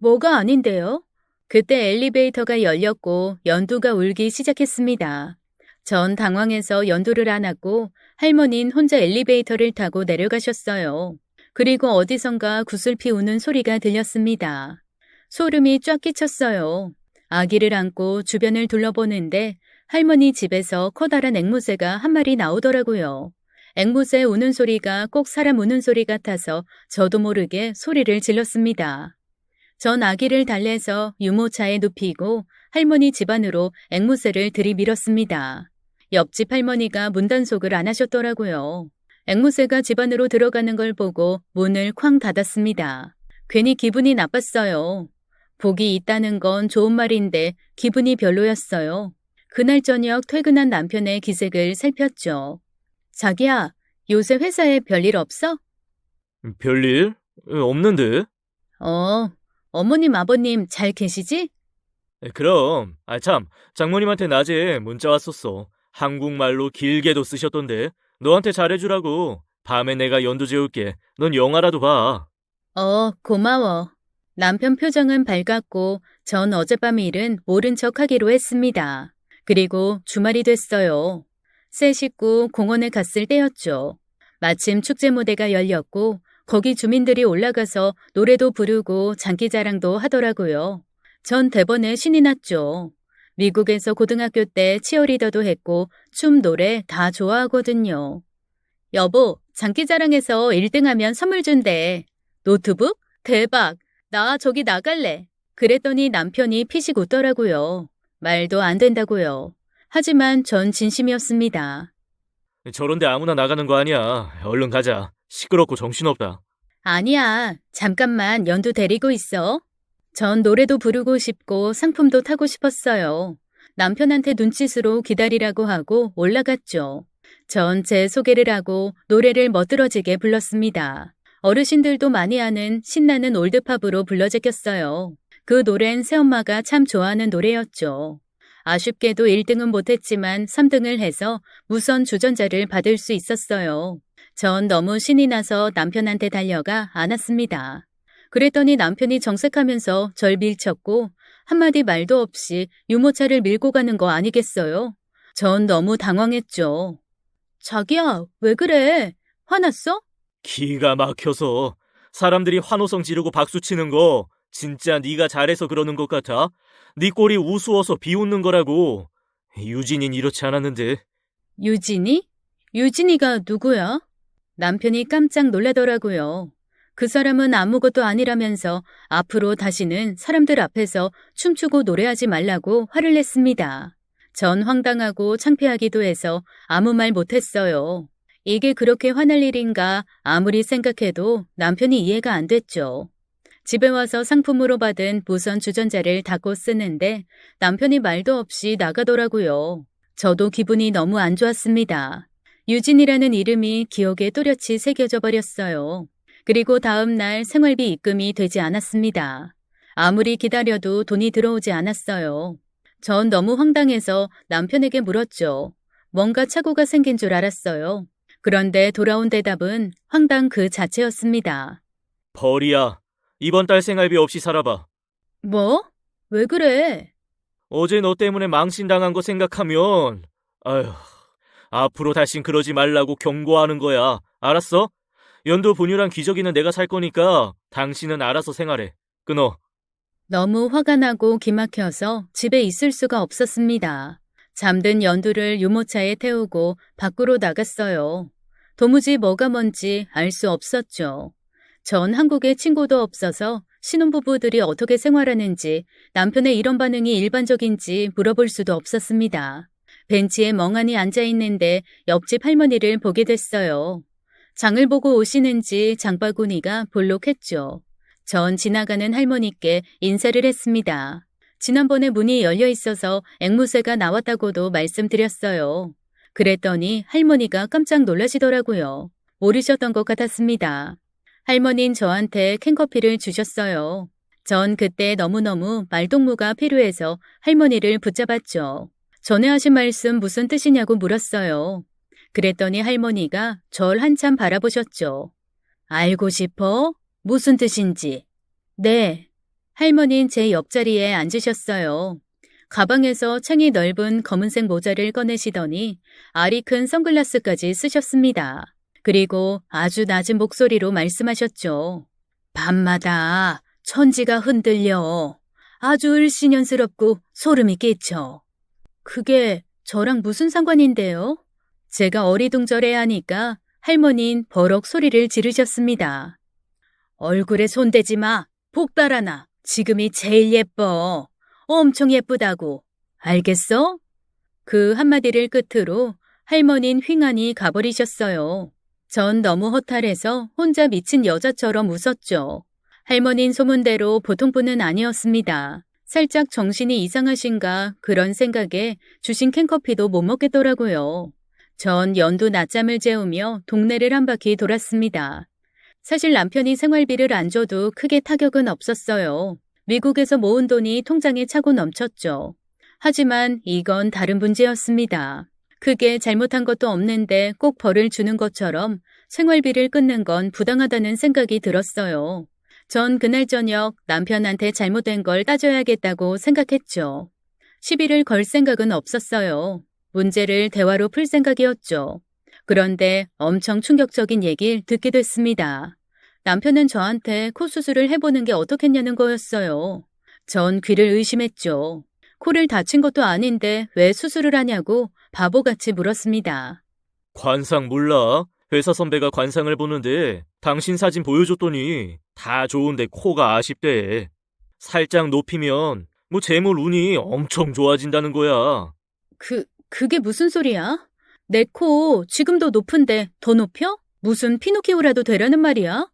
뭐가 아닌데요? 그때 엘리베이터가 열렸고 연두가 울기 시작했습니다. 전 당황해서 연두를 안았고 할머니는 혼자 엘리베이터를 타고 내려가셨어요. 그리고 어디선가 구슬피 우는 소리가 들렸습니다. 소름이 쫙 끼쳤어요. 아기를 안고 주변을 둘러보는데 할머니 집에서 커다란 앵무새가 한 마리 나오더라고요. 앵무새 우는 소리가 꼭 사람 우는 소리 같아서 저도 모르게 소리를 질렀습니다. 전 아기를 달래서 유모차에 눕히고 할머니 집 안으로 앵무새를 들이밀었습니다. 옆집 할머니가 문단속을 안 하셨더라고요. 앵무새가 집 안으로 들어가는 걸 보고 문을 쾅 닫았습니다. 괜히 기분이 나빴어요. 복이 있다는 건 좋은 말인데 기분이 별로였어요. 그날 저녁 퇴근한 남편의 기색을 살폈죠. 자기야, 요새 회사에 별일 없어? 별일? 없는데? 어머님 아버님 잘 계시지? 그럼. 참, 장모님한테 낮에 문자 왔었어. 한국말로 길게도 쓰셨던데. 너한테 잘해주라고. 밤에 내가 연두 재울게. 넌 영화라도 봐. 고마워. 남편 표정은 밝았고 전 어젯밤 일은 모른 척 하기로 했습니다. 그리고 주말이 됐어요. 새 식구 공원에 갔을 때였죠. 마침 축제 무대가 열렸고 거기 주민들이 올라가서 노래도 부르고 장기자랑도 하더라고요. 전 대번에 신이 났죠. 미국에서 고등학교 때 치어리더도 했고 춤, 노래 다 좋아하거든요. 여보, 장기자랑에서 1등하면 선물 준대. 노트북? 대박! 나 저기 나갈래. 그랬더니 남편이 피식 웃더라고요. 말도 안 된다고요. 하지만 전 진심이었습니다. 저런데 아무나 나가는 거 아니야. 얼른 가자. 시끄럽고 정신없다. 아니야. 잠깐만 연두 데리고 있어. 전 노래도 부르고 싶고 상품도 타고 싶었어요. 남편한테 눈짓으로 기다리라고 하고 올라갔죠. 전 제 소개를 하고 노래를 멋들어지게 불렀습니다. 어르신들도 많이 아는 신나는 올드팝으로 불러 제꼈어요. 그 노래는 새엄마가 참 좋아하는 노래였죠. 아쉽게도 1등은 못했지만 3등을 해서 무선 주전자를 받을 수 있었어요. 전 너무 신이 나서 남편한테 달려가 안았습니다. 그랬더니 남편이 정색하면서 절 밀쳤고 한마디 말도 없이 유모차를 밀고 가는 거 아니겠어요? 전 너무 당황했죠. 자기야, 왜 그래? 화났어? 기가 막혀서 사람들이 환호성 지르고 박수 치는 거 진짜 네가 잘해서 그러는 것 같아. 네 꼴이 우스워서 비웃는 거라고. 유진인 이렇지 않았는데. 유진이? 유진이가 누구야? 남편이 깜짝 놀라더라고요. 그 사람은 아무것도 아니라면서 앞으로 다시는 사람들 앞에서 춤추고 노래하지 말라고 화를 냈습니다. 전 황당하고 창피하기도 해서 아무 말 못했어요. 이게 그렇게 화날 일인가 아무리 생각해도 남편이 이해가 안 됐죠. 집에 와서 상품으로 받은 무선 주전자를 닫고 쓰는데 남편이 말도 없이 나가더라고요. 저도 기분이 너무 안 좋았습니다. 유진이라는 이름이 기억에 또렷이 새겨져 버렸어요. 그리고 다음 날 생활비 입금이 되지 않았습니다. 아무리 기다려도 돈이 들어오지 않았어요. 전 너무 황당해서 남편에게 물었죠. 뭔가 착오가 생긴 줄 알았어요. 그런데 돌아온 대답은 황당 그 자체였습니다. 벌이야. 이번 달 생활비 없이 살아봐. 뭐? 왜 그래? 어제 너 때문에 망신당한 거 생각하면 아휴, 앞으로 다신 그러지 말라고 경고하는 거야. 알았어? 연도 분유랑 기저귀는 내가 살 거니까 당신은 알아서 생활해. 끊어. 너무 화가 나고 기막혀서 집에 있을 수가 없었습니다. 잠든 연두를 유모차에 태우고 밖으로 나갔어요. 도무지 뭐가 뭔지 알 수 없었죠. 전 한국에 친구도 없어서 신혼부부들이 어떻게 생활하는지 남편의 이런 반응이 일반적인지 물어볼 수도 없었습니다. 벤치에 멍하니 앉아있는데 옆집 할머니를 보게 됐어요. 장을 보고 오시는지 장바구니가 볼록했죠. 전 지나가는 할머니께 인사를 했습니다. 지난번에 문이 열려 있어서 앵무새가 나왔다고도 말씀드렸어요. 그랬더니 할머니가 깜짝 놀라시더라고요. 모르셨던 것 같았습니다. 할머니는 저한테 캔커피를 주셨어요. 전 그때 너무너무 말동무가 필요해서 할머니를 붙잡았죠. 전에 하신 말씀 무슨 뜻이냐고 물었어요. 그랬더니 할머니가 절 한참 바라보셨죠. 알고 싶어? 무슨 뜻인지. 네. 할머니는 제 옆자리에 앉으셨어요. 가방에서 창이 넓은 검은색 모자를 꺼내시더니 알이 큰 선글라스까지 쓰셨습니다. 그리고 아주 낮은 목소리로 말씀하셨죠. 밤마다 천지가 흔들려. 아주 을씨년스럽고 소름이 끼쳐. 그게 저랑 무슨 상관인데요? 제가 어리둥절해하니까 할머니는 버럭 소리를 지르셨습니다. 얼굴에 손대지 마. 복달아나. 지금이 제일 예뻐. 엄청 예쁘다고. 알겠어? 그 한마디를 끝으로 할머니는 휑하니 가버리셨어요. 전 너무 허탈해서 혼자 미친 여자처럼 웃었죠. 할머니는 소문대로 보통 분은 아니었습니다. 살짝 정신이 이상하신가 그런 생각에 주신 캔커피도 못 먹겠더라고요. 전 연두 낮잠을 재우며 동네를 한 바퀴 돌았습니다. 사실 남편이 생활비를 안 줘도 크게 타격은 없었어요. 미국에서 모은 돈이 통장에 차고 넘쳤죠. 하지만 이건 다른 문제였습니다. 크게 잘못한 것도 없는데 꼭 벌을 주는 것처럼 생활비를 끊는 건 부당하다는 생각이 들었어요. 전 그날 저녁 남편한테 잘못된 걸 따져야겠다고 생각했죠. 시비를 걸 생각은 없었어요. 문제를 대화로 풀 생각이었죠. 그런데 엄청 충격적인 얘기를 듣게 됐습니다. 남편은 저한테 코 수술을 해보는 게 어떻겠냐는 거였어요. 전 귀를 의심했죠. 코를 다친 것도 아닌데 왜 수술을 하냐고 바보같이 물었습니다. 관상 몰라? 회사 선배가 관상을 보는데 당신 사진 보여줬더니 다 좋은데 코가 아쉽대. 살짝 높이면 뭐 재물 운이 엄청 좋아진다는 거야. 그게 무슨 소리야? 내 코 지금도 높은데 더 높여? 무슨 피노키오라도 되려는 말이야?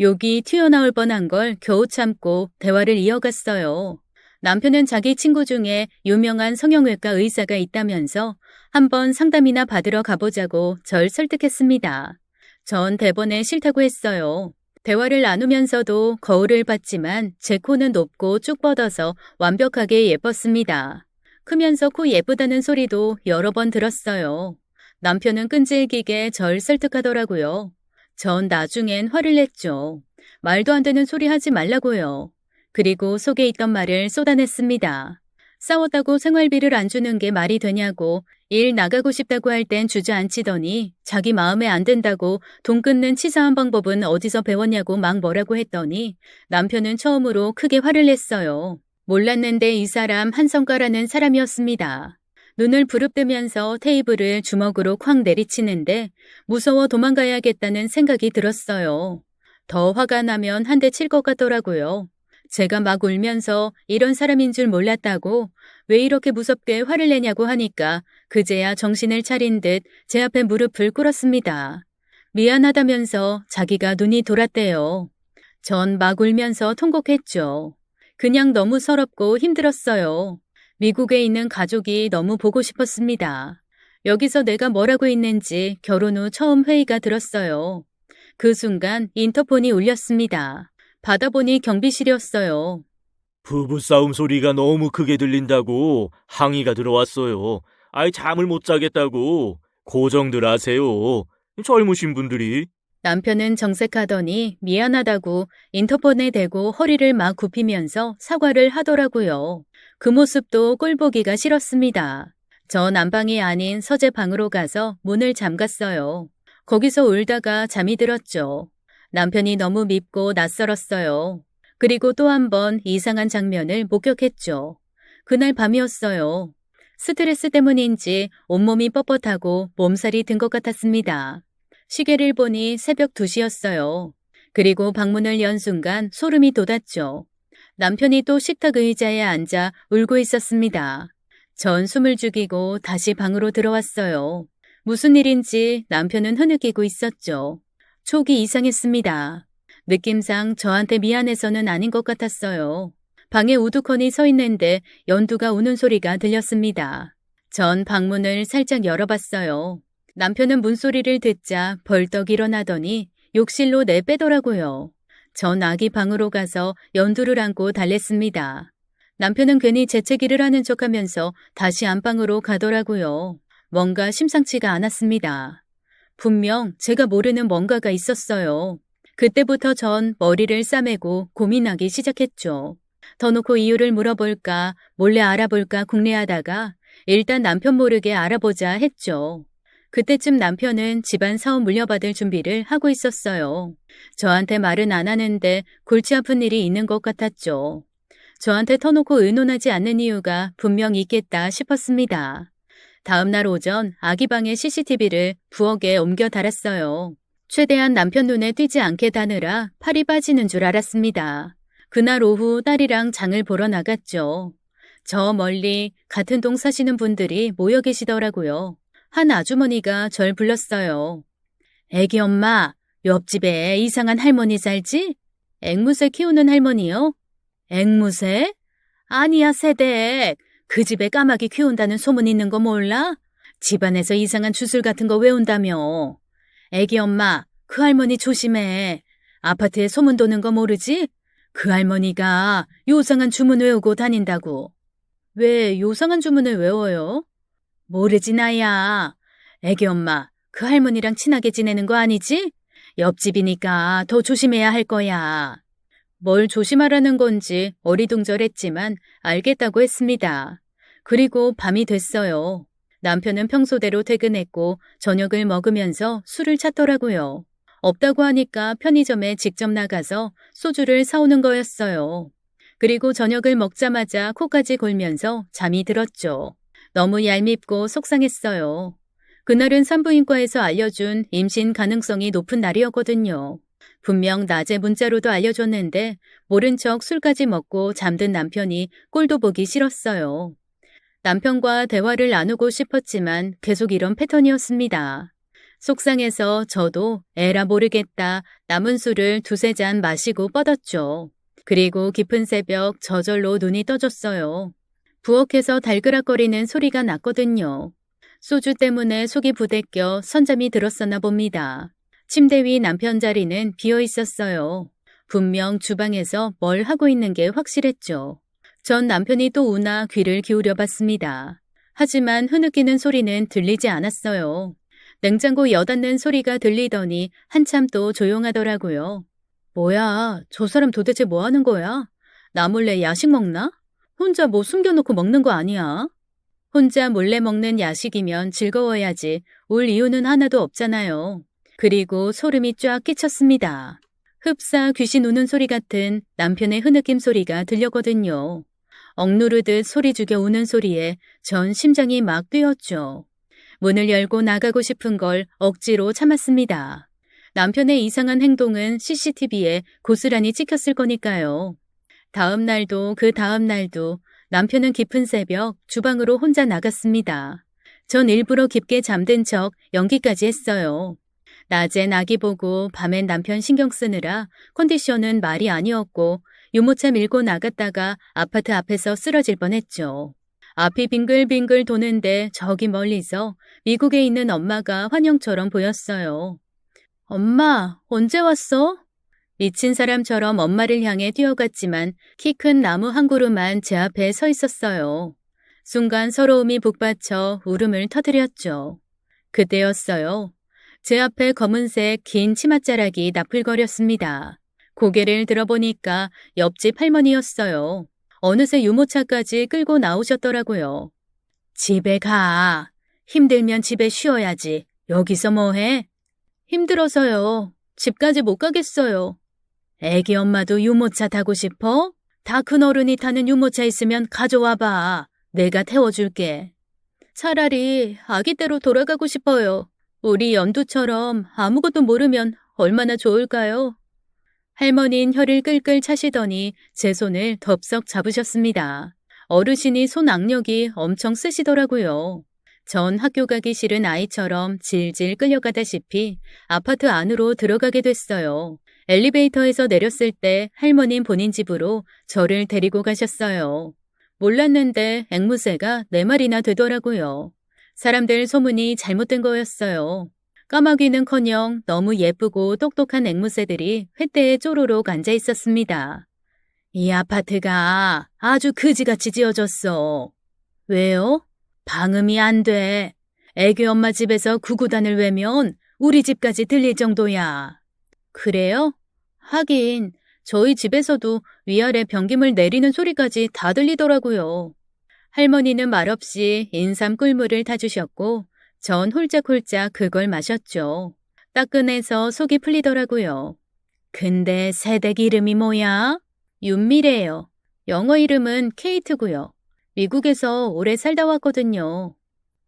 욕이 튀어나올 뻔한 걸 겨우 참고 대화를 이어갔어요. 남편은 자기 친구 중에 유명한 성형외과 의사가 있다면서 한번 상담이나 받으러 가보자고 절 설득했습니다. 전 대번에 싫다고 했어요. 대화를 나누면서도 거울을 봤지만 제 코는 높고 쭉 뻗어서 완벽하게 예뻤습니다. 크면서 코 예쁘다는 소리도 여러 번 들었어요. 남편은 끈질기게 절 설득하더라고요. 전 나중엔 화를 냈죠. 말도 안 되는 소리 하지 말라고요. 그리고 속에 있던 말을 쏟아냈습니다. 싸웠다고 생활비를 안 주는 게 말이 되냐고, 일 나가고 싶다고 할 땐 주저앉히더니 자기 마음에 안 든다고 돈 끊는 치사한 방법은 어디서 배웠냐고 막 뭐라고 했더니 남편은 처음으로 크게 화를 냈어요. 몰랐는데 이 사람 한 성과라는 사람이었습니다. 눈을 부릅뜨면서 테이블을 주먹으로 쾅 내리치는데 무서워 도망가야겠다는 생각이 들었어요. 더 화가 나면 한 대 칠 것 같더라고요. 제가 막 울면서 이런 사람인 줄 몰랐다고 왜 이렇게 무섭게 화를 내냐고 하니까 그제야 정신을 차린 듯 제 앞에 무릎을 꿇었습니다. 미안하다면서 자기가 눈이 돌았대요. 전 막 울면서 통곡했죠. 그냥 너무 서럽고 힘들었어요. 미국에 있는 가족이 너무 보고 싶었습니다. 여기서 내가 뭐라고 있는지 결혼 후 처음 회의가 들었어요. 그 순간 인터폰이 울렸습니다. 받아보니 경비실이었어요. 부부싸움 소리가 너무 크게 들린다고 항의가 들어왔어요. 아이 잠을 못 자겠다고. 고정들 하세요. 젊으신 분들이. 남편은 정색하더니 미안하다고 인터폰에 대고 허리를 막 굽히면서 사과를 하더라고요. 그 모습도 꼴보기가 싫었습니다. 저 난방이 아닌 서재 방으로 가서 문을 잠갔어요. 거기서 울다가 잠이 들었죠. 남편이 너무 밉고 낯설었어요. 그리고 또 한 번 이상한 장면을 목격했죠. 그날 밤이었어요. 스트레스 때문인지 온몸이 뻣뻣하고 몸살이 든 것 같았습니다. 시계를 보니 새벽 2시였어요. 그리고 방문을 연 순간 소름이 돋았죠. 남편이 또 식탁 의자에 앉아 울고 있었습니다. 전 숨을 죽이고 다시 방으로 들어왔어요. 무슨 일인지 남편은 흐느끼고 있었죠. 촉이 이상했습니다. 느낌상 저한테 미안해서는 아닌 것 같았어요. 방에 우두커니 서 있는데 연두가 우는 소리가 들렸습니다. 전 방문을 살짝 열어봤어요. 남편은 문소리를 듣자 벌떡 일어나더니 욕실로 내빼더라고요. 전 아기 방으로 가서 연두를 안고 달랬습니다. 남편은 괜히 재채기를 하는 척하면서 다시 안방으로 가더라고요. 뭔가 심상치가 않았습니다. 분명 제가 모르는 뭔가가 있었어요. 그때부터 전 머리를 싸매고 고민하기 시작했죠. 더 놓고 이유를 물어볼까, 몰래 알아볼까 궁리하다가 일단 남편 모르게 알아보자 했죠. 그때쯤 남편은 집안 사업 물려받을 준비를 하고 있었어요. 저한테 말은 안 하는데 골치 아픈 일이 있는 것 같았죠. 저한테 터놓고 의논하지 않는 이유가 분명 있겠다 싶었습니다. 다음 날 오전 아기 방에 CCTV를 부엌에 옮겨 달았어요. 최대한 남편 눈에 띄지 않게 다느라 팔이 빠지는 줄 알았습니다. 그날 오후 딸이랑 장을 보러 나갔죠. 저 멀리 같은 동 사시는 분들이 모여 계시더라고요. 한 아주머니가 절 불렀어요. 애기 엄마, 옆집에 이상한 할머니 살지? 앵무새 키우는 할머니요? 앵무새? 아니야, 새댁. 그 집에 까마귀 키운다는 소문 있는 거 몰라? 집안에서 이상한 주술 같은 거 외운다며. 애기 엄마, 그 할머니 조심해. 아파트에 소문 도는 거 모르지? 그 할머니가 요상한 주문 외우고 다닌다고. 왜 요상한 주문을 외워요? 모르지 나야. 애기 엄마, 그 할머니랑 친하게 지내는 거 아니지? 옆집이니까 더 조심해야 할 거야. 뭘 조심하라는 건지 어리둥절했지만 알겠다고 했습니다. 그리고 밤이 됐어요. 남편은 평소대로 퇴근했고 저녁을 먹으면서 술을 찾더라고요. 없다고 하니까 편의점에 직접 나가서 소주를 사오는 거였어요. 그리고 저녁을 먹자마자 코까지 골면서 잠이 들었죠. 너무 얄밉고 속상했어요. 그날은 산부인과에서 알려준 임신 가능성이 높은 날이었거든요. 분명 낮에 문자로도 알려줬는데 모른 척 술까지 먹고 잠든 남편이 꼴도 보기 싫었어요. 남편과 대화를 나누고 싶었지만 계속 이런 패턴이었습니다. 속상해서 저도 에라 모르겠다 남은 술을 2-3잔 마시고 뻗었죠. 그리고 깊은 새벽 저절로 눈이 떠졌어요. 부엌에서 달그락거리는 소리가 났거든요. 소주 때문에 속이 부대껴 선잠이 들었었나 봅니다. 침대 위 남편 자리는 비어 있었어요. 분명 주방에서 뭘 하고 있는 게 확실했죠. 전 남편이 또 우나 귀를 기울여 봤습니다. 하지만 흐느끼는 소리는 들리지 않았어요. 냉장고 여닫는 소리가 들리더니 한참 또 조용하더라고요. 뭐야, 저 사람 도대체 뭐 하는 거야? 나 몰래 야식 먹나? 혼자 뭐 숨겨놓고 먹는 거 아니야? 혼자 몰래 먹는 야식이면 즐거워야지 울 이유는 하나도 없잖아요. 그리고 소름이 쫙 끼쳤습니다. 흡사 귀신 우는 소리 같은 남편의 흐느낌 소리가 들렸거든요. 억누르듯 소리 죽여 우는 소리에 전 심장이 막 뛰었죠. 문을 열고 나가고 싶은 걸 억지로 참았습니다. 남편의 이상한 행동은 CCTV에 고스란히 찍혔을 거니까요. 다음 날도 그 다음 날도 남편은 깊은 새벽 주방으로 혼자 나갔습니다. 전 일부러 깊게 잠든 척 연기까지 했어요. 낮엔 아기 보고 밤엔 남편 신경 쓰느라 컨디션은 말이 아니었고 유모차 밀고 나갔다가 아파트 앞에서 쓰러질 뻔했죠. 앞이 빙글빙글 도는데 저기 멀리서 미국에 있는 엄마가 환영처럼 보였어요. 엄마, 언제 왔어? 미친 사람처럼 엄마를 향해 뛰어갔지만 키 큰 나무 한 그루만 제 앞에 서 있었어요. 순간 서러움이 북받쳐 울음을 터뜨렸죠. 그때였어요. 제 앞에 검은색 긴 치맛자락이 나풀거렸습니다. 고개를 들어보니까 옆집 할머니였어요. 어느새 유모차까지 끌고 나오셨더라고요. 집에 가. 힘들면 집에 쉬어야지. 여기서 뭐해? 힘들어서요. 집까지 못 가겠어요. 애기 엄마도 유모차 타고 싶어? 다 큰 어른이 타는 유모차 있으면 가져와봐. 내가 태워줄게. 차라리 아기 때로 돌아가고 싶어요. 우리 연두처럼 아무것도 모르면 얼마나 좋을까요? 할머니는 혀를 끌끌 차시더니 제 손을 덥석 잡으셨습니다. 어르신이 손 악력이 엄청 세시더라고요. 전 학교 가기 싫은 아이처럼 질질 끌려가다시피 아파트 안으로 들어가게 됐어요. 엘리베이터에서 내렸을 때 할머님 본인 집으로 저를 데리고 가셨어요. 몰랐는데 앵무새가 4마리나 되더라고요. 사람들 소문이 잘못된 거였어요. 까마귀는커녕 너무 예쁘고 똑똑한 앵무새들이 횃대에 쪼로록 앉아 있었습니다. 이 아파트가 아주 그지같이 지어졌어. 왜요? 방음이 안 돼. 애기 엄마 집에서 구구단을 외면 우리 집까지 들릴 정도야. 그래요? 하긴 저희 집에서도 위아래 변기물 내리는 소리까지 다 들리더라고요. 할머니는 말없이 인삼 꿀물을 타주셨고 전 홀짝홀짝 그걸 마셨죠. 따끈해서 속이 풀리더라고요. 근데 새댁 이름이 뭐야? 윤미래예요. 영어 이름은 케이트고요. 미국에서 오래 살다 왔거든요.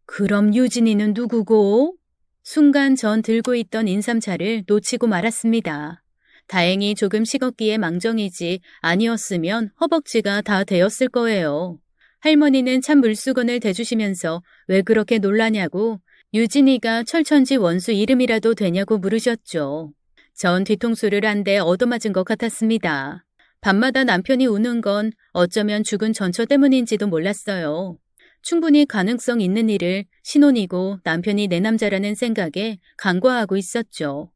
그럼 유진이는 누구고? 순간 전 들고 있던 인삼차를 놓치고 말았습니다. 다행히 조금 식었기에 망정이지 아니었으면 허벅지가 다 되었을 거예요. 할머니는 찬 물수건을 대주시면서 왜 그렇게 놀라냐고 유진이가 철천지 원수 이름이라도 되냐고 물으셨죠. 전 뒤통수를 한 대 얻어맞은 것 같았습니다. 밤마다 남편이 우는 건 어쩌면 죽은 전처 때문인지도 몰랐어요. 충분히 가능성 있는 일을 신혼이고 남편이 내 남자라는 생각에 간과하고 있었죠.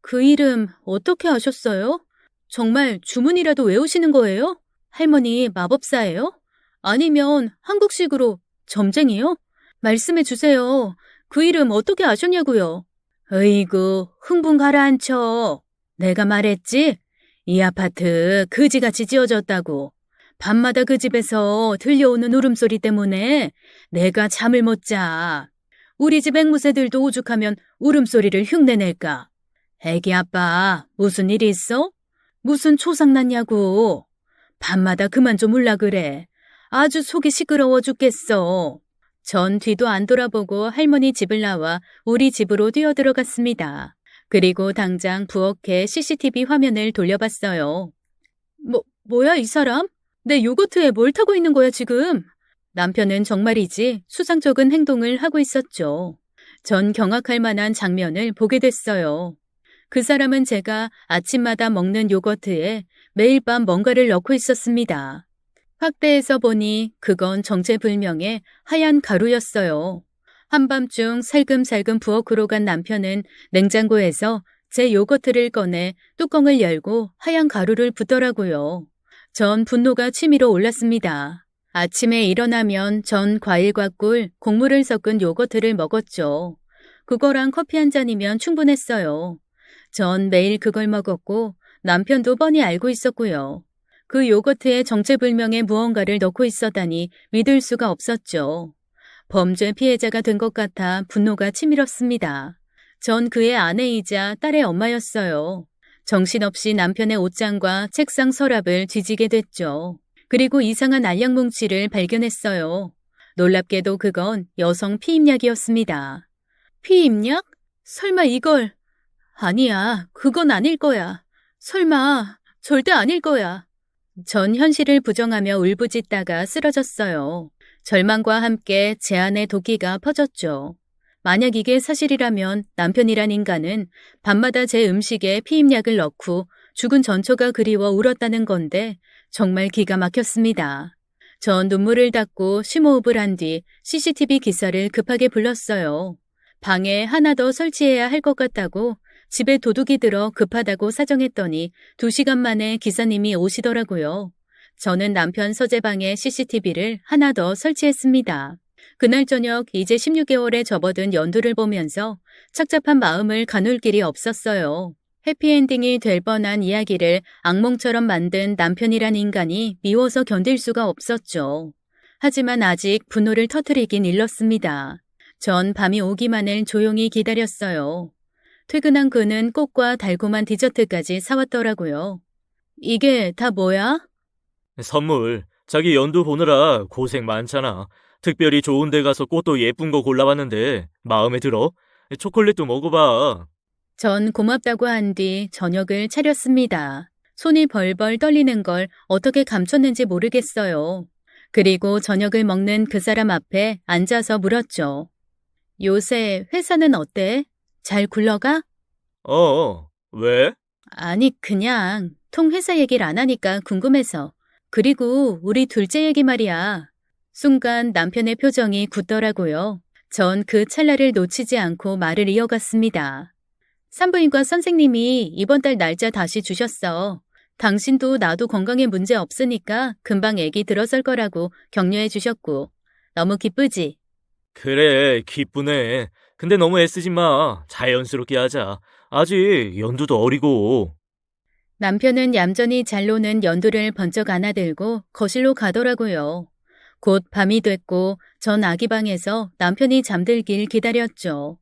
그 이름 어떻게 아셨어요? 정말 주문이라도 외우시는 거예요? 할머니 마법사예요? 아니면 한국식으로 점쟁이요? 말씀해 주세요. 그 이름 어떻게 아셨냐고요? 으이구, 흥분 가라앉혀. 내가 말했지? 이 아파트 그지같이 지어졌다고. 밤마다 그 집에서 들려오는 울음소리 때문에 내가 잠을 못 자. 우리 집 앵무새들도 오죽하면 울음소리를 흉내낼까? 애기 아빠, 무슨 일이 있어? 무슨 초상 났냐고. 밤마다 그만 좀 울라 그래. 아주 속이 시끄러워 죽겠어. 전 뒤도 안 돌아보고 할머니 집을 나와 우리 집으로 뛰어들어갔습니다. 그리고 당장 부엌에 CCTV 화면을 돌려봤어요. 뭐야 이 사람? 내 요거트에 뭘 타고 있는 거야 지금? 남편은 정말이지 수상쩍은 행동을 하고 있었죠. 전 경악할 만한 장면을 보게 됐어요. 그 사람은 제가 아침마다 먹는 요거트에 매일 밤 뭔가를 넣고 있었습니다. 확대해서 보니 그건 정체불명의 하얀 가루였어요. 한밤중 살금살금 부엌으로 간 남편은 냉장고에서 제 요거트를 꺼내 뚜껑을 열고 하얀 가루를 붓더라고요. 전 분노가 치밀어 올랐습니다. 아침에 일어나면 전 과일과 꿀, 곡물을 섞은 요거트를 먹었죠. 그거랑 커피 한 잔이면 충분했어요. 전 매일 그걸 먹었고 남편도 뻔히 알고 있었고요. 그 요거트에 정체불명의 무언가를 넣고 있었다니 믿을 수가 없었죠. 범죄 피해자가 된 것 같아 분노가 치밀었습니다. 전 그의 아내이자 딸의 엄마였어요. 정신없이 남편의 옷장과 책상 서랍을 뒤지게 됐죠. 그리고 이상한 알약 뭉치를 발견했어요. 놀랍게도 그건 여성 피임약이었습니다. 피임약? 설마 이걸... 아니야, 그건 아닐 거야. 설마, 절대 아닐 거야. 전 현실을 부정하며 울부짖다가 쓰러졌어요. 절망과 함께 제 안에 도끼가 퍼졌죠. 만약 이게 사실이라면 남편이란 인간은 밤마다 제 음식에 피임약을 넣고 죽은 전초가 그리워 울었다는 건데 정말 기가 막혔습니다. 전 눈물을 닦고 심호흡을 한 뒤 CCTV 기사를 급하게 불렀어요. 방에 하나 더 설치해야 할 것 같다고 집에 도둑이 들어 급하다고 사정했더니 2시간 만에 기사님이 오시더라고요. 저는 남편 서재방에 CCTV를 하나 더 설치했습니다. 그날 저녁 이제 16개월에 접어든 연두를 보면서 착잡한 마음을 가눌 길이 없었어요. 해피엔딩이 될 뻔한 이야기를 악몽처럼 만든 남편이란 인간이 미워서 견딜 수가 없었죠. 하지만 아직 분노를 터뜨리긴 일렀습니다. 전 밤이 오기만을 조용히 기다렸어요. 퇴근한 그는 꽃과 달콤한 디저트까지 사왔더라고요. 이게 다 뭐야? 선물. 자기 연두 보느라 고생 많잖아. 특별히 좋은 데 가서 꽃도 예쁜 거 골라봤는데 마음에 들어? 초콜릿도 먹어봐. 전 고맙다고 한 뒤 저녁을 차렸습니다. 손이 벌벌 떨리는 걸 어떻게 감췄는지 모르겠어요. 그리고 저녁을 먹는 그 사람 앞에 앉아서 물었죠. 요새 회사는 어때? 잘 굴러가? 왜? 아니, 그냥 통 회사 얘기를 안 하니까 궁금해서. 그리고 우리 둘째 얘기 말이야. 순간 남편의 표정이 굳더라고요. 전 그 찰나를 놓치지 않고 말을 이어갔습니다. 산부인과 선생님이 이번 달 날짜 다시 주셨어. 당신도 나도 건강에 문제 없으니까 금방 애기 들어설 거라고 격려해 주셨고. 너무 기쁘지? 그래, 기쁘네. 근데 너무 애쓰지 마. 자연스럽게 하자. 아직 연두도 어리고. 남편은 얌전히 잘 노는 연두를 번쩍 안아들고 거실로 가더라고요. 곧 밤이 됐고 전 아기 방에서 남편이 잠들길 기다렸죠.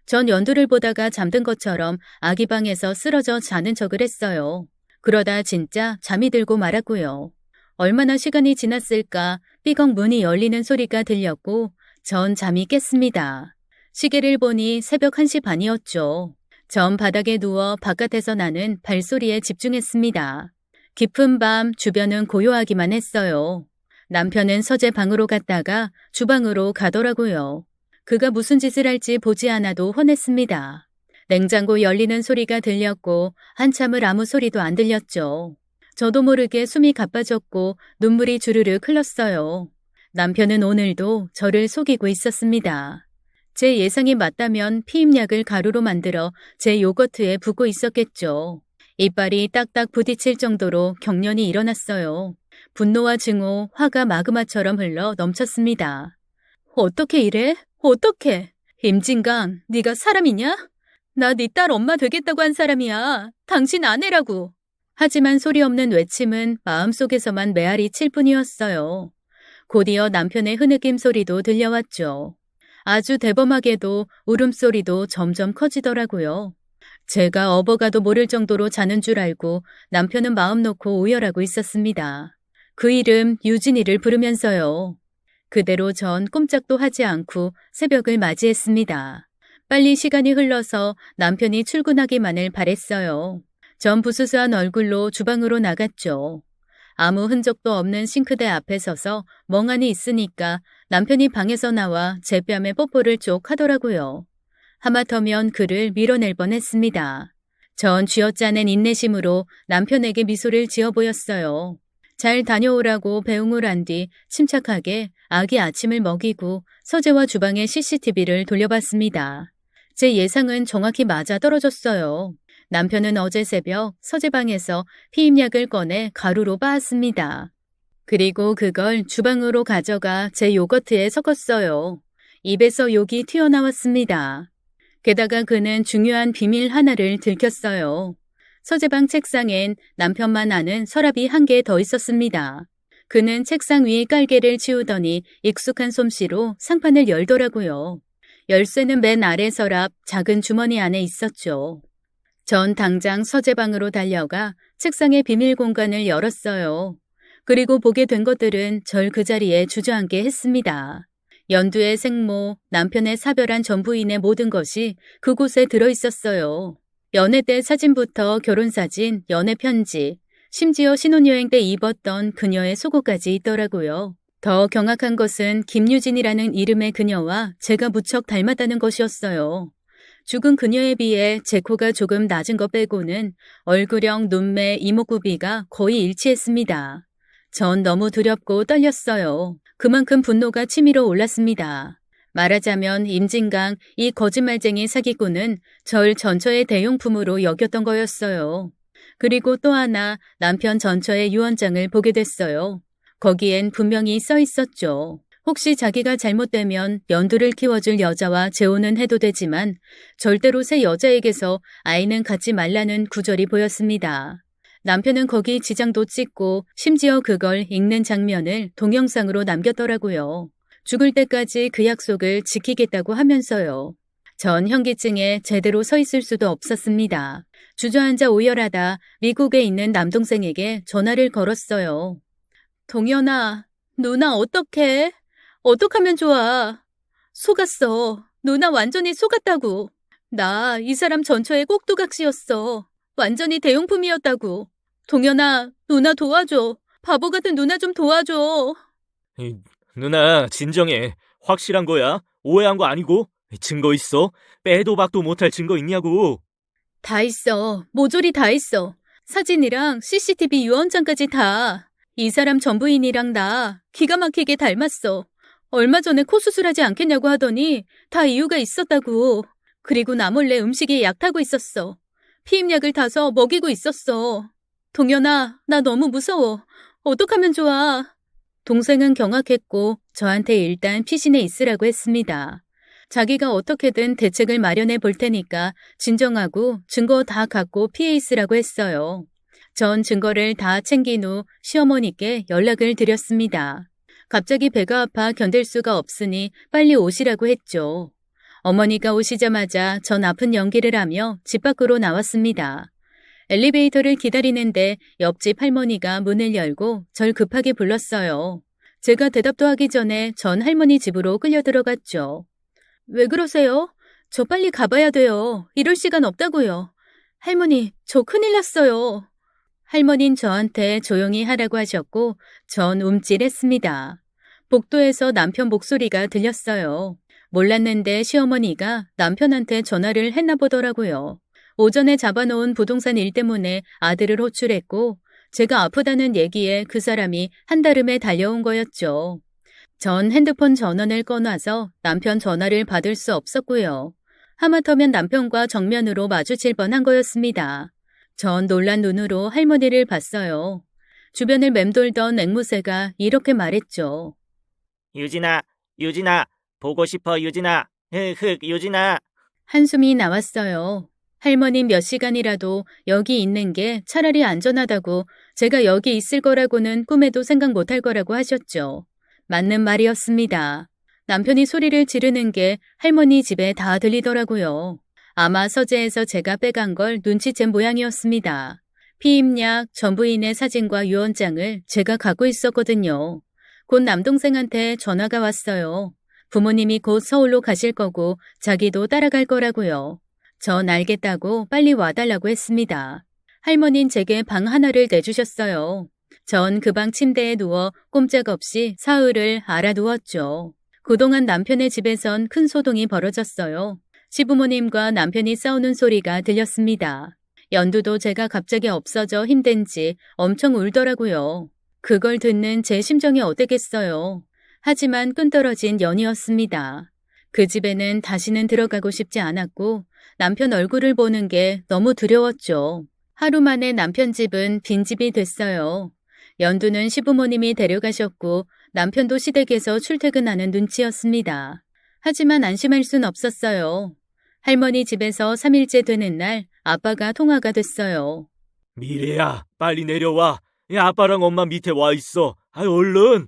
전 연두를 보다가 잠든 것처럼 아기 방에서 쓰러져 자는 척을 했어요. 그러다 진짜 잠이 들고 말았고요. 얼마나 시간이 지났을까 삐걱 문이 열리는 소리가 들렸고 전 잠이 깼습니다. 시계를 보니 새벽 1시 반이었죠. 전 바닥에 누워 바깥에서 나는 발소리에 집중했습니다. 깊은 밤 주변은 고요하기만 했어요. 남편은 서재 방으로 갔다가 주방으로 가더라고요. 그가 무슨 짓을 할지 보지 않아도 혼했습니다. 냉장고 열리는 소리가 들렸고 한참을 아무 소리도 안 들렸죠. 저도 모르게 숨이 가빠졌고 눈물이 주르륵 흘렀어요. 남편은 오늘도 저를 속이고 있었습니다. 제 예상이 맞다면 피임약을 가루로 만들어 제 요거트에 붓고 있었겠죠. 이빨이 딱딱 부딪힐 정도로 경련이 일어났어요. 분노와 증오, 화가 마그마처럼 흘러 넘쳤습니다. 어떻게 이래? 어떻게? 임진강, 네가 사람이냐? 나 네 딸 엄마 되겠다고 한 사람이야. 당신 아내라고. 하지만 소리 없는 외침은 마음속에서만 메아리 칠 뿐이었어요. 곧이어 남편의 흐느낌 소리도 들려왔죠. 아주 대범하게도 울음소리도 점점 커지더라고요. 제가 업어가도 모를 정도로 자는 줄 알고 남편은 마음 놓고 오열하고 있었습니다. 그 이름 유진이를 부르면서요. 그대로 전 꼼짝도 하지 않고 새벽을 맞이했습니다. 빨리 시간이 흘러서 남편이 출근하기만을 바랬어요. 전 부스스한 얼굴로 주방으로 나갔죠. 아무 흔적도 없는 싱크대 앞에 서서 멍하니 있으니까 남편이 방에서 나와 제 뺨에 뽀뽀를 쪽 하더라고요. 하마터면 그를 밀어낼 뻔했습니다. 전 쥐어짜낸 인내심으로 남편에게 미소를 지어 보였어요. 잘 다녀오라고 배웅을 한 뒤 침착하게 아기 아침을 먹이고 서재와 주방의 CCTV를 돌려봤습니다. 제 예상은 정확히 맞아 떨어졌어요. 남편은 어제 새벽 서재방에서 피임약을 꺼내 가루로 빻았습니다. 그리고 그걸 주방으로 가져가 제 요거트에 섞었어요. 입에서 욕이 튀어나왔습니다. 게다가 그는 중요한 비밀 하나를 들켰어요. 서재방 책상엔 남편만 아는 서랍이 한 개 더 있었습니다. 그는 책상 위 깔개를 치우더니 익숙한 솜씨로 상판을 열더라고요. 열쇠는 맨 아래 서랍 작은 주머니 안에 있었죠. 전 당장 서재방으로 달려가 책상의 비밀 공간을 열었어요. 그리고 보게 된 것들은 절 그 자리에 주저앉게 했습니다. 연두의 생모, 남편의 사별한 전 부인의 모든 것이 그곳에 들어있었어요. 연애 때 사진부터 결혼사진, 연애 편지, 심지어 신혼여행 때 입었던 그녀의 속옷까지 있더라고요. 더 경악한 것은 김유진이라는 이름의 그녀와 제가 무척 닮았다는 것이었어요. 죽은 그녀에 비해 제 코가 조금 낮은 것 빼고는 얼굴형, 눈매, 이목구비가 거의 일치했습니다. 전 너무 두렵고 떨렸어요. 그만큼 분노가 치밀어 올랐습니다. 말하자면 임진강 이 거짓말쟁이 사기꾼은 절 전처의 대용품으로 여겼던 거였어요. 그리고 또 하나 남편 전처의 유언장을 보게 됐어요. 거기엔 분명히 써 있었죠. 혹시 자기가 잘못되면 연두를 키워줄 여자와 재혼은 해도 되지만 절대로 새 여자에게서 아이는 갖지 말라는 구절이 보였습니다. 남편은 거기 지장도 찍고 심지어 그걸 읽는 장면을 동영상으로 남겼더라고요. 죽을 때까지 그 약속을 지키겠다고 하면서요. 전 현기증에 제대로 서 있을 수도 없었습니다. 주저앉아 오열하다 미국에 있는 남동생에게 전화를 걸었어요. 동현아, 누나 어떡해? 어떡하면 좋아? 속았어. 누나 완전히 속았다고. 나 이 사람 전처의 꼭두각시였어. 완전히 대용품이었다고. 동현아, 누나 도와줘. 바보 같은 누나 좀 도와줘. 누나, 진정해. 확실한 거야? 오해한 거 아니고? 증거 있어? 빼도 박도 못할 증거 있냐고. 다 있어. 모조리 다 있어. 사진이랑 CCTV 유언장까지 다. 이 사람 전부인이랑 나 기가 막히게 닮았어. 얼마 전에 코 수술하지 않겠냐고 하더니 다 이유가 있었다고. 그리고 나 몰래 음식에 약 타고 있었어. 피임약을 타서 먹이고 있었어. 동현아, 나 너무 무서워. 어떡하면 좋아. 동생은 경악했고 저한테 일단 피신해 있으라고 했습니다. 자기가 어떻게든 대책을 마련해 볼 테니까 진정하고 증거 다 갖고 피해 있으라고 했어요. 전 증거를 다 챙긴 후 시어머니께 연락을 드렸습니다. 갑자기 배가 아파 견딜 수가 없으니 빨리 오시라고 했죠. 어머니가 오시자마자 전 아픈 연기를 하며 집 밖으로 나왔습니다. 엘리베이터를 기다리는데 옆집 할머니가 문을 열고 절 급하게 불렀어요. 제가 대답도 하기 전에 전 할머니 집으로 끌려 들어갔죠. 왜 그러세요? 저 빨리 가봐야 돼요. 이럴 시간 없다고요. 할머니, 저 큰일 났어요. 할머니는 저한테 조용히 하라고 하셨고 전 움찔했습니다. 복도에서 남편 목소리가 들렸어요. 몰랐는데 시어머니가 남편한테 전화를 했나 보더라고요. 오전에 잡아놓은 부동산 일 때문에 아들을 호출했고 제가 아프다는 얘기에 그 사람이 한달음에 달려온 거였죠. 전 핸드폰 전원을 꺼놔서 남편 전화를 받을 수 없었고요. 하마터면 남편과 정면으로 마주칠 뻔한 거였습니다. 전 놀란 눈으로 할머니를 봤어요. 주변을 맴돌던 앵무새가 이렇게 말했죠. 유진아, 보고 싶어 유진아, 유진아. 한숨이 나왔어요. 할머니 몇 시간이라도 여기 있는 게 차라리 안전하다고 제가 여기 있을 거라고는 꿈에도 생각 못할 거라고 하셨죠. 맞는 말이었습니다. 남편이 소리를 지르는 게 할머니 집에 다 들리더라고요. 아마 서재에서 제가 빼간 걸 눈치챈 모양이었습니다. 피임약, 전부인의 사진과 유언장을 제가 갖고 있었거든요. 곧 남동생한테 전화가 왔어요. 부모님이 곧 서울로 가실 거고 자기도 따라갈 거라고요. 전 알겠다고 빨리 와달라고 했습니다. 할머니는 제게 방 하나를 내주셨어요. 전 그 방 침대에 누워 꼼짝없이 사흘을 알아누웠죠. 그동안 남편의 집에선 큰 소동이 벌어졌어요. 시부모님과 남편이 싸우는 소리가 들렸습니다. 연두도 제가 갑자기 없어져 힘든지 엄청 울더라고요. 그걸 듣는 제 심정이 어땠겠어요. 하지만 끈떨어진 연이었습니다. 그 집에는 다시는 들어가고 싶지 않았고 남편 얼굴을 보는 게 너무 두려웠죠. 하루 만에 남편 집은 빈집이 됐어요. 연두는 시부모님이 데려가셨고 남편도 시댁에서 출퇴근하는 눈치였습니다. 하지만 안심할 순 없었어요. 할머니 집에서 3일째 되는 날 아빠가 통화가 됐어요. 미래야, 빨리 내려와. 아빠랑 엄마 밑에 와 있어. 얼른.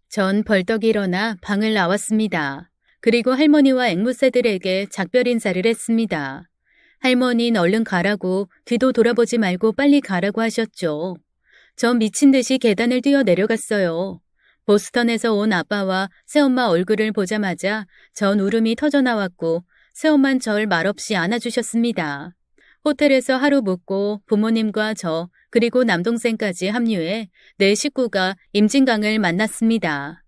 전 벌떡 일어나 방을 나왔습니다. 그리고 할머니와 앵무새들에게 작별 인사를 했습니다. 할머니는 얼른 가라고 뒤도 돌아보지 말고 빨리 가라고 하셨죠. 전 미친 듯이 계단을 뛰어 내려갔어요. 보스턴에서 온 아빠와 새엄마 얼굴을 보자마자 전 울음이 터져나왔고 새엄마는 절 말없이 안아주셨습니다. 호텔에서 하루 묵고 부모님과 저 그리고 남동생까지 합류해 네 식구가 임진강을 만났습니다.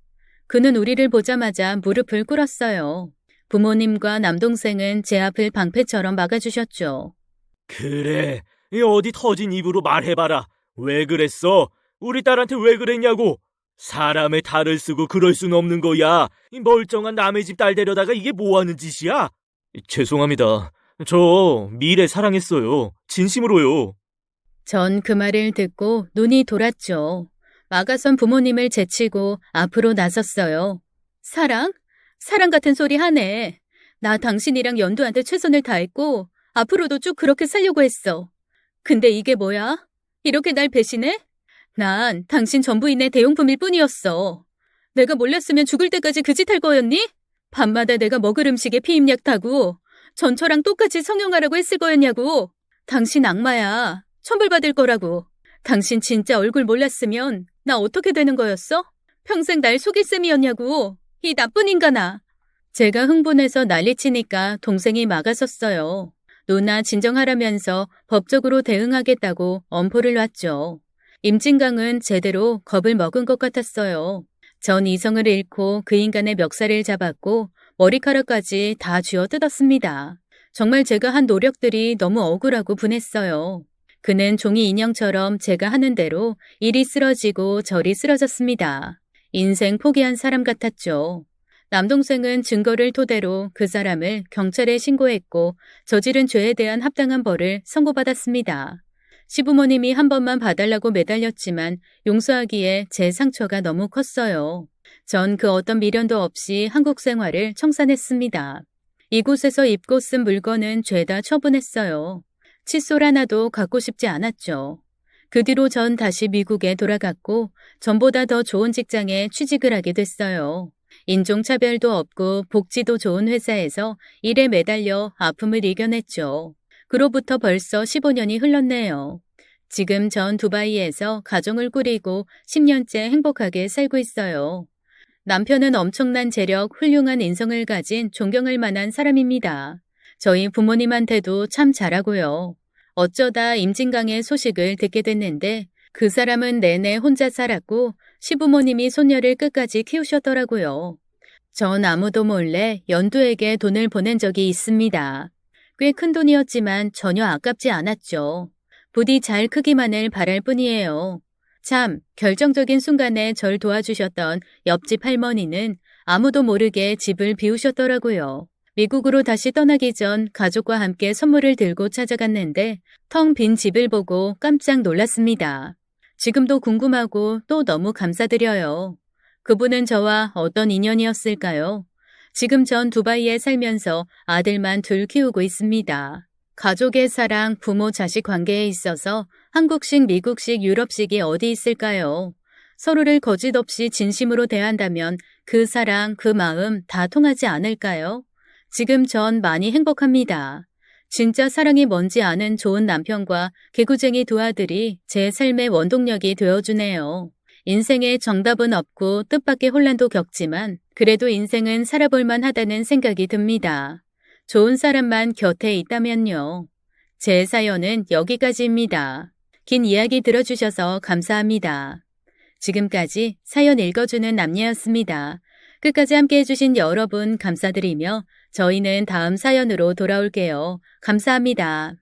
그는 우리를 보자마자 무릎을 꿇었어요. 부모님과 남동생은 제 앞을 방패처럼 막아주셨죠. 그래, 어디 터진 입으로 말해봐라. 왜 그랬어? 우리 딸한테 왜 그랬냐고. 사람의 탈을 쓰고 그럴 순 없는 거야. 이 멀쩡한 남의 집 딸 데려다가 이게 뭐 하는 짓이야? 죄송합니다. 저 미래 사랑했어요. 진심으로요. 전 그 말을 듣고 눈이 돌았죠. 막아선 부모님을 제치고 앞으로 나섰어요. 사랑? 사랑 같은 소리 하네. 나 당신이랑 연두한테 최선을 다했고 앞으로도 쭉 그렇게 살려고 했어. 근데 이게 뭐야? 이렇게 날 배신해? 난 당신 전부인의 대용품일 뿐이었어. 내가 몰랐으면 죽을 때까지 그 짓 할 거였니? 밤마다 내가 먹을 음식에 피임약 타고 전처랑 똑같이 성형하라고 했을 거였냐고. 당신 악마야. 천벌받을 거라고. 당신 진짜 얼굴 몰랐으면 나 어떻게 되는 거였어? 평생 날 속일 셈이었냐고. 이 나쁜 인간아. 제가 흥분해서 난리치니까 동생이 막아섰어요. 누나 진정하라면서 법적으로 대응하겠다고 엄포를 놨죠. 임진강은 제대로 겁을 먹은 것 같았어요. 전 이성을 잃고 그 인간의 멱살을 잡았고 머리카락까지 다 쥐어뜯었습니다. 정말 제가 한 노력들이 너무 억울하고 분했어요. 그는 종이 인형처럼 제가 하는 대로 이리 쓰러지고 저리 쓰러졌습니다. 인생 포기한 사람 같았죠. 남동생은 증거를 토대로 그 사람을 경찰에 신고했고 저지른 죄에 대한 합당한 벌을 선고받았습니다. 시부모님이 한 번만 봐달라고 매달렸지만 용서하기에 제 상처가 너무 컸어요. 전 그 어떤 미련도 없이 한국 생활을 청산했습니다. 이곳에서 입고 쓴 물건은 죄다 처분했어요. 칫솔 하나도 갖고 싶지 않았죠. 그 뒤로 전 다시 미국에 돌아갔고 전보다 더 좋은 직장에 취직을 하게 됐어요. 인종차별도 없고 복지도 좋은 회사에서 일에 매달려 아픔을 이겨냈죠. 그로부터 벌써 15년이 흘렀네요. 지금 전 두바이에서 가정을 꾸리고 10년째 행복하게 살고 있어요. 남편은 엄청난 재력, 훌륭한 인성을 가진 존경할 만한 사람입니다. 저희 부모님한테도 참 잘하고요. 어쩌다 임진강의 소식을 듣게 됐는데 그 사람은 내내 혼자 살았고 시부모님이 손녀를 끝까지 키우셨더라고요. 전 아무도 몰래 연두에게 돈을 보낸 적이 있습니다. 꽤 큰 돈이었지만 전혀 아깝지 않았죠. 부디 잘 크기만을 바랄 뿐이에요. 참, 결정적인 순간에 절 도와주셨던 옆집 할머니는 아무도 모르게 집을 비우셨더라고요. 미국으로 다시 떠나기 전 가족과 함께 선물을 들고 찾아갔는데 텅 빈 집을 보고 깜짝 놀랐습니다. 지금도 궁금하고 또 너무 감사드려요. 그분은 저와 어떤 인연이었을까요? 지금 전 두바이에 살면서 아들만 둘 키우고 있습니다. 가족의 사랑, 부모 자식 관계에 있어서 한국식, 미국식, 유럽식이 어디 있을까요? 서로를 거짓 없이 진심으로 대한다면 그 사랑, 그 마음 다 통하지 않을까요? 지금 전 많이 행복합니다. 진짜 사랑이 뭔지 아는 좋은 남편과 개구쟁이 두 아들이 제 삶의 원동력이 되어주네요. 인생에 정답은 없고 뜻밖의 혼란도 겪지만 그래도 인생은 살아볼만 하다는 생각이 듭니다. 좋은 사람만 곁에 있다면요. 제 사연은 여기까지입니다. 긴 이야기 들어주셔서 감사합니다. 지금까지 사연 읽어주는 남녀였습니다. 끝까지 함께 해주신 여러분 감사드리며 저희는 다음 사연으로 돌아올게요. 감사합니다.